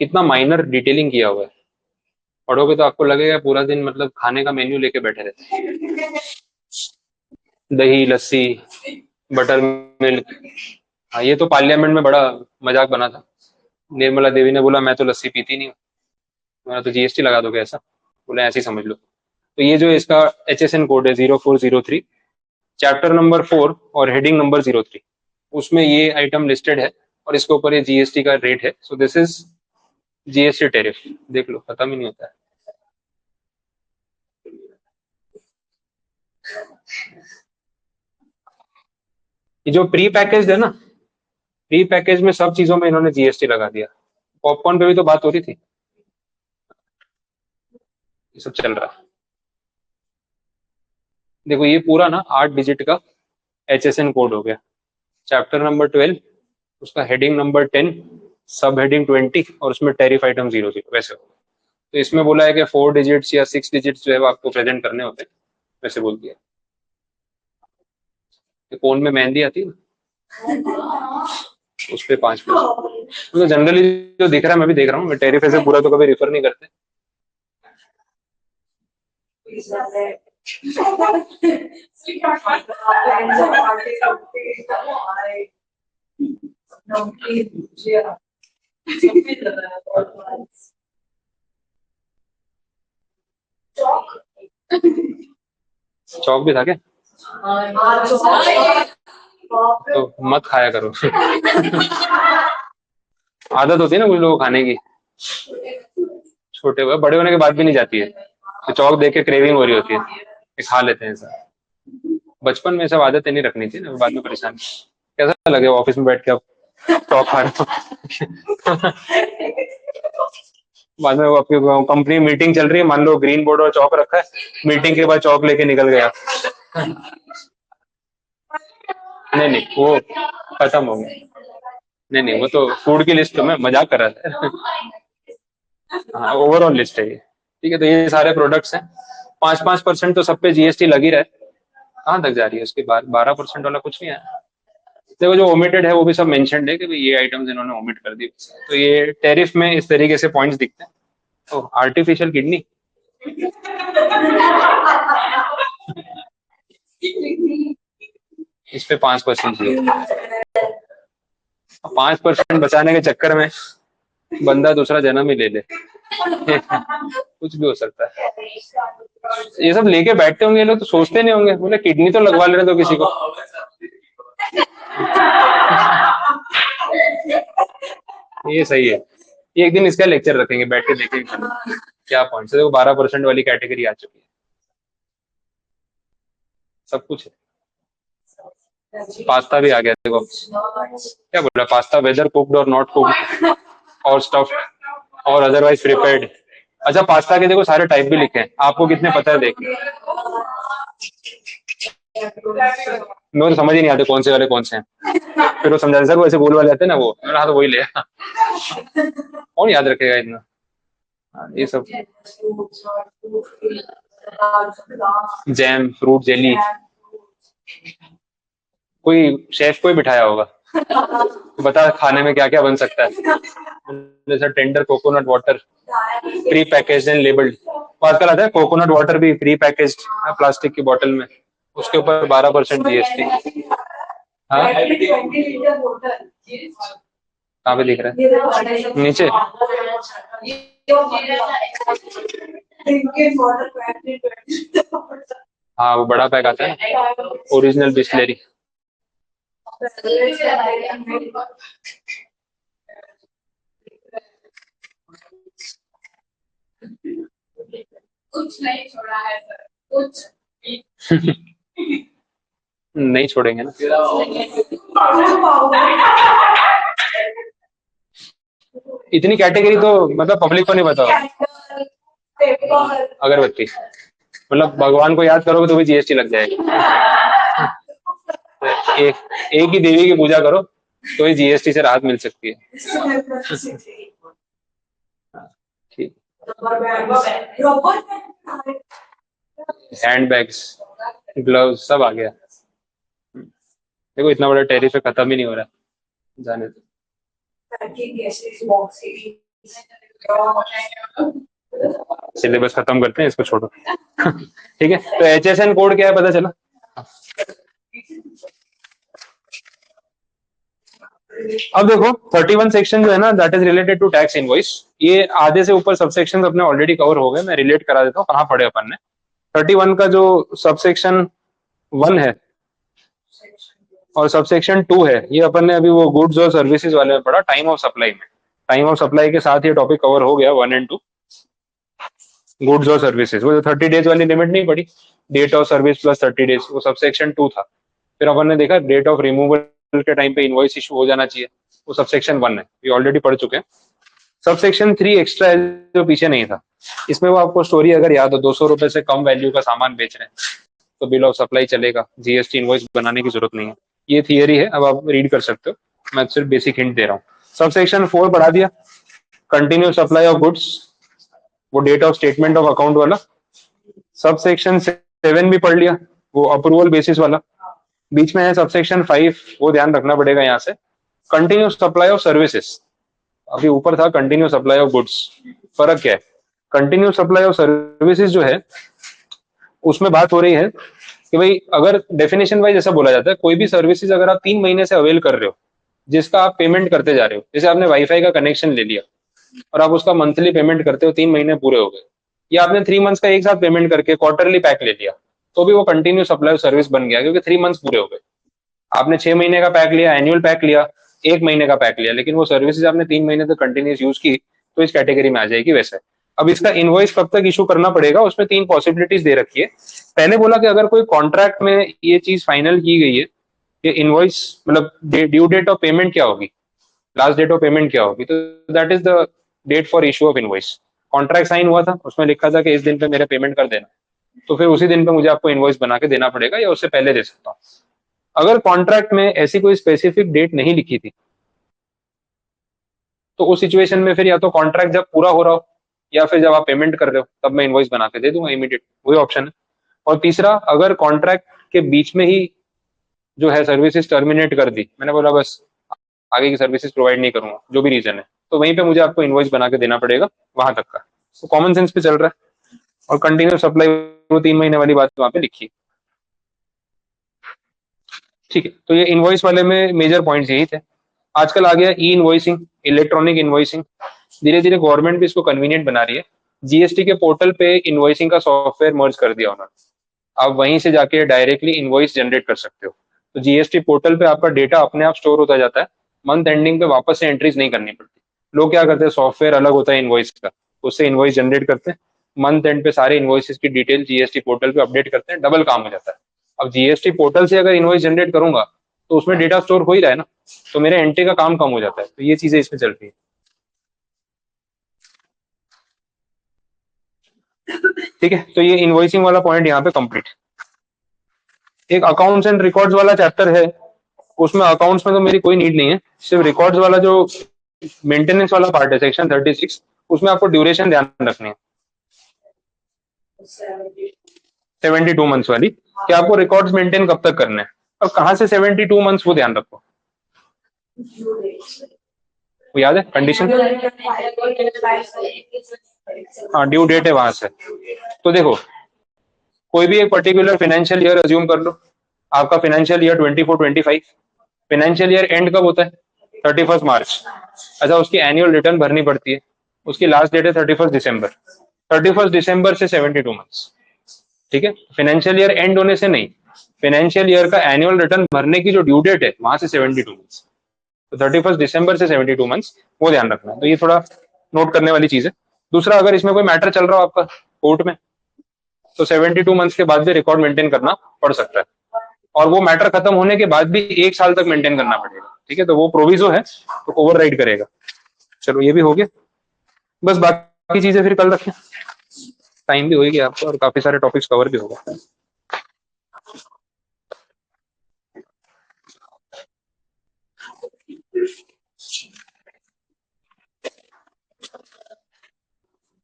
कितना माइनर डिटेलिंग किया हुआ है। पढ़ोगे तो आपको लगेगा पूरा दिन मतलब खाने का मेन्यू लेके बैठे रहते हैं। दही, लस्सी, बटर मिल्क। हाँ, ये तो पार्लियामेंट में बड़ा मजाक बना था। निर्मला देवी ने बोला मैं तो लस्सी पीती नहीं हूँ, मैं तो जीएसटी लगा दोगे ऐसा, बोले ऐसे ही समझ लो। तो ये जो इसका एचएसएन कोड है 0403, चैप्टर नंबर 4 और हेडिंग नंबर 03, उसमें ये आइटम लिस्टेड है, और इसके ऊपर ये जीएसटी का रेट है। So this is GST tariff. देख लो खत्म ही नहीं होता है। ये जो प्री पैकेज है ना, प्री पैकेज में सब चीजों में इन्होंने जीएसटी लगा दिया। पॉपकॉर्न पे भी तो बात हो रही थी, ये सब चल रहा है। देखो ये पूरा ना 8 डिजिट का HSN कोड हो गया। चैप्टर नंबर 12, उसका हेडिंग नंबर 10, सब हेडिंग 20 और उसमें टैरिफ आइटम 00 वैसे हो। तो इसमें बोला है कि 4 डिजिट्स या 6 डिजिट्स जो है वो आपको प्रेजेंट करने होते हैं, वैसे बोल दिया। फोन में मेहंदी आती है ना, उस पे 5 तो जनरली जो दिख रहा है मैं भी देख रहा हूँ, टैरिफ ऐसे पूरा तो कभी रिफर नहीं करते। चौक भी था क्या? तो मत खाया करो आदत होती है ना कुछ लोगों को खाने की, छोटे बड़े होने के बाद भी नहीं जाती है, तो चौक देख के क्रेविंग हो रही होती है, खा लेते हैं ऐसा। बचपन में सब आदतें नहीं रखनी थी ना, बाद में परेशान। कैसा लगे ऑफिस में बैठ के अब चौक खा रहे हो बाद में आपकी कंपनी मीटिंग चल रही है, मान लो ग्रीन बोर्ड और चौक रखा है, मीटिंग के बाद चौक लेके निकल गया नहीं वो खत्म हो गया। नहीं वो तो फूड की लिस्ट में मजाक कर रहा था हाँ ओवरऑल लिस्ट है ये, ठीक है। तो ये सारे प्रोडक्ट्स हैं, 5% तो सब पे जीएसटी लगी रहे। कहाँ तक जा रही है उसके बाद? 12% वाला कुछ नहीं है। देखो जो ओमिटेड है वो भी सब मेंशन्ड है कि भाई ये आइटम्स इन्होंने ओमिट कर दी। तो ये टैरिफ में इस तरीके से पॉइंट्स दिखते हैं। तो आर्टिफिशियल किडनी इस पे 5% 5% बचाने के चक्कर में बंदा दूसरा जन्म ही ले ले कुछ भी हो सकता है। ये सब लेके बैठते होंगे लोग, तो सोचते नहीं होंगे, बोले किडनी तो लगवा लेने दो किसी को ये सही है। ये एक दिन इसका लेक्चर रखेंगे, बैठ के देखेंगे क्या पॉइंट्स है। देखो 12% वाली कैटेगरी आ चुकी है, सब कुछ है। पास्ता भी आ गया, देखो क्या बोल रहा, पास्ता वेदर कुक्ड और नॉट कुक्ड और स्टफ्ड और अदरवाइज प्रिपेयर्ड। अच्छा पास्ता के देखो सारे टाइप भी लिखे हैं, आपको कितने पता है देखिए। मेरे तो समझ ही नहीं आते कौन से वाले कौन से हैं, फिर वो समझा सर वो ऐसे गोल वाले आते हैं ना, वो हाँ तो वही ले कौन याद रखेगा इतना। ये सब जैम फ्रूट जेली, कोई शेफ को ही बिठाया होगा बता खाने में क्या क्या बन सकता है। जैसा tender coconut water pre packaged and labelled, आजकल आता है कोकोनट वाटर भी प्री पैकेज्ड प्लास्टिक की बोतल में, उसके ऊपर 12% जीएसटी। हाँ कहाँ पे दिख रहा है? नीचे हाँ वो बड़ा पैक आता है ओरिजिनल बिस्लेरी। कुछ नहीं छोड़ा है सर, कुछ नहीं छोड़ेंगे ना। इतनी कैटेगरी तो मतलब पब्लिक को नहीं पता। अगरबत्ती मतलब भगवान को याद करोगे तो भी जीएसटी लग जाएगा। एक ही देवी की पूजा करो तो ही जीएसटी से राहत मिल सकती है। ठीक हैंड बैग्स ग्लव्स सब आ गया। देखो इतना बड़ा टैरिफ है, खत्म ही नहीं हो रहा, जाने दो। सिलेबस खत्म करते हैं, इसको छोड़ो ठीक है। तो HSN कोड क्या है पता चला? अब देखो 31 सेक्शन जो है ना that is related to tax invoice, ये आधे से ऊपर सबसेक्शन अपने ऑलरेडी कवर हो गए। मैं रिलेट करा देता हूँ कहाँ पढ़े अपन ने। 31 का जो सबसेक्शन 1 है और सबसेक्शन 2 है, ये अपन ने अभी वो गुड्स और सर्विसेज वाले में पढ़ा, टाइम ऑफ सप्लाई में। टाइम ऑफ सप्लाई के साथ ये टॉपिक कवर हो गया 1 और 2 गुड्स और सर्विसेज। वो जो 30 डेज वाली लिमिट नहीं पड़ी, date of service plus 30 days, वो सबसेक्शन 2 था। फिर अपन ने देखा डेट ऑफ रिमूवल के टाइम पे इनवॉइस इशू हो जाना चाहिए, वो सबसेक्शन 1 है, ये ऑलरेडी पढ़ चुके हैं। सबसेक्शन 3 एक्स्ट्रा है जो पीछे नहीं था। इसमें वो आपको स्टोरी अगर याद हो, 200 रुपए से कम वैल्यू का सामान बेच रहे हैं तो बिल ऑफ सप्लाई चलेगा, जीएसटी इनवॉइस बनाने की जरूरत नहीं है। ये थियरी है, अब आप रीड कर सकते हो, मैं सिर्फ बेसिक हिंट दे रहा हूँ। सबसेक्शन 4 पढ़ा दिया, कंटिन्यू सप्लाई ऑफ गुड्स, वो date of statement of account वाला। सबसेक्शन 7 भी पढ़ लिया, वो अप्रूवल बेसिस वाला। बीच में है सबसेक्शन 5, वो ध्यान रखना पड़ेगा यहाँ से, कंटिन्यू सप्लाई ऑफ सर्विसेज। अभी ऊपर था कंटिन्यू सप्लाई ऑफ गुड्स, फर्क क्या है? कंटिन्यू सप्लाई ऑफ सर्विसेज जो है उसमें बात हो रही है कि भाई अगर डेफिनेशन वाइज ऐसा बोला जाता है, कोई भी सर्विसेज अगर आप 3 महीने से अवेल कर रहे हो, जिसका आप पेमेंट करते जा रहे हो, जैसे आपने वाईफाई का कनेक्शन ले लिया और आप उसका मंथली पेमेंट करते हो, 3 महीने पूरे हो गए, या आपने 3 मंथ्स का एक साथ पेमेंट करके क्वार्टरली पैक ले लिया, तो भी वो कंटिन्यू सप्लाई सर्विस बन गया, क्योंकि 3 मंथ्स पूरे हो गए। आपने 6 महीने का पैक लिया, एनुअल पैक लिया, 1 महीने का पैक लिया, लेकिन वो सर्विसेज आपने 3 महीने तक कंटिन्यूस यूज की, तो इस कैटेगरी में आ जाएगी। वैसे अब इसका इनवॉइस कब तक इशू करना पड़ेगा, उसमें 3 पॉसिबिलिटीज दे रखी है। पहले बोला कि अगर कोई कॉन्ट्रैक्ट में ये चीज फाइनल की गई है कि इनवॉइस मतलब ड्यू डेट ऑफ पेमेंट क्या होगी, लास्ट डेट ऑफ पेमेंट क्या होगी, तो that is the date for issue of invoice. Contract sign हुआ था, उसमें लिखा था कि इस दिन पे मेरे पेमेंट कर देना, तो फिर उसी दिन पे मुझे आपको इनवॉइस बना के देना पड़ेगा, या उससे पहले दे सकता हूँ। अगर कॉन्ट्रैक्ट में ऐसी कोई स्पेसिफिक डेट नहीं लिखी थी, तो उस सिचुएशन में फिर या तो कॉन्ट्रैक्ट जब पूरा हो रहा हो, या फिर जब आप पेमेंट कर रहे हो तब मैं इनवॉइस बना के दे दूंगा इमीडिएट, वही ऑप्शन है। और तीसरा, अगर कॉन्ट्रैक्ट के बीच में ही जो है सर्विसेज टर्मिनेट कर दी, मैंने बोला बस आगे की सर्विसेज प्रोवाइड नहीं करूंगा, जो भी रीजन है, तो वहीं पे मुझे आपको इनवॉइस बना के देना पड़ेगा, वहां तक का। तो कॉमन सेंस पे चल रहा है। और कंटिन्यू सप्लाई, वो 3 महीने वाली बात वहां पे लिखी, ठीक है। तो ये इनवॉइस वाले में मेजर पॉइंट्स यही थे। आजकल आ गया ई इनवॉइसिंग, इलेक्ट्रॉनिक इनवॉइसिंग। धीरे धीरे गवर्नमेंट भी इसको कन्वीनियंट बना रही है। जीएसटी के पोर्टल पे इनवॉइसिंग का सॉफ्टवेयर मर्ज कर दिया उन्होंने, आप वहीं से जाके डायरेक्टली इनवॉइस जनरेट कर सकते हो। तो जीएसटी पोर्टल पे आपका डेटा अपने आप स्टोर होता जाता है, मंथ एंडिंग पे वापस से एंट्रीज नहीं करनी पड़ती। लोग क्या करते हैं, सॉफ्टवेयर अलग होता है इनवॉइस का, उससे इनवॉइस जनरेट करते हैं, मंथ एंड पे सारे इनवॉइसेस की डिटेल जीएसटी पोर्टल पे अपडेट करते हैं, डबल काम हो जाता है। अब जीएसटी पोर्टल से अगर इनवॉइस जनरेट करूंगा तो उसमें डेटा स्टोर हो ही रहा है ना, तो मेरे एंट्री का काम कम हो जाता है। तो ये चीजें इसमें चल रही है, ठीक है। तो ये इनवॉइसिंग वाला पॉइंट यहाँ पे कंप्लीट। एक अकाउंट्स एंड रिकॉर्ड्स वाला चैप्टर है, उसमें अकाउंट्स में तो मेरी कोई नीड नहीं है, सिर्फ रिकॉर्ड्स वाला जो मेंटेनेंस वाला पार्ट है सेक्शन 36, उसमें आपको ड्यूरेशन ध्यान रखनी है, 72 मंथ्स वाली, कि आपको रिकॉर्ड्स मेंटेन कब तक करने हैं और कहाँ से 72 मंथ्स, वो ध्यान रखो। वो याद है कंडीशन? हाँ, ड्यू डेट है वहां से। तो देखो, कोई भी एक पर्टिकुलर फाइनेंशियल ईयर अज्यूम कर लो, आपका financial year 24-25, financial year and कब होता है? 31 मार्च। अच्छा, उसकी एनुअल रिटर्न भरनी पड़ती है, उसकी लास्ट डेट है 31 दिसंबर। 31 दिसंबर से 72 मंथ्स, ठीक है। फाइनेंशियल ईयर एंड होने से नहीं, फाइनेंशियल ईयर का एनुअल रिटर्न भरने की जो ड्यू डेट है वहां से 72 मंथ्स, तो 31 दिसंबर से 72 मंथ्स, वो ध्यान रखना है। तो ये थोड़ा नोट करने वाली चीज है। दूसरा, अगर इसमें कोई मैटर चल रहा हो आपका कोर्ट में, तो 72 मंथ्स के बाद भी रिकॉर्ड मेंटेन करना पड़ सकता है, और वो मैटर खत्म होने के बाद भी 1 साल तक मेंटेन करना पड़ेगा, ठीक है। तो वो प्रोविजो है, तो ओवरराइड करेगा। चलो, ये भी हो गया। बस बाकी चीजें फिर कल रखें, टाइम भी हो गया आपको और काफी सारे टॉपिक्स कवर भी होगा।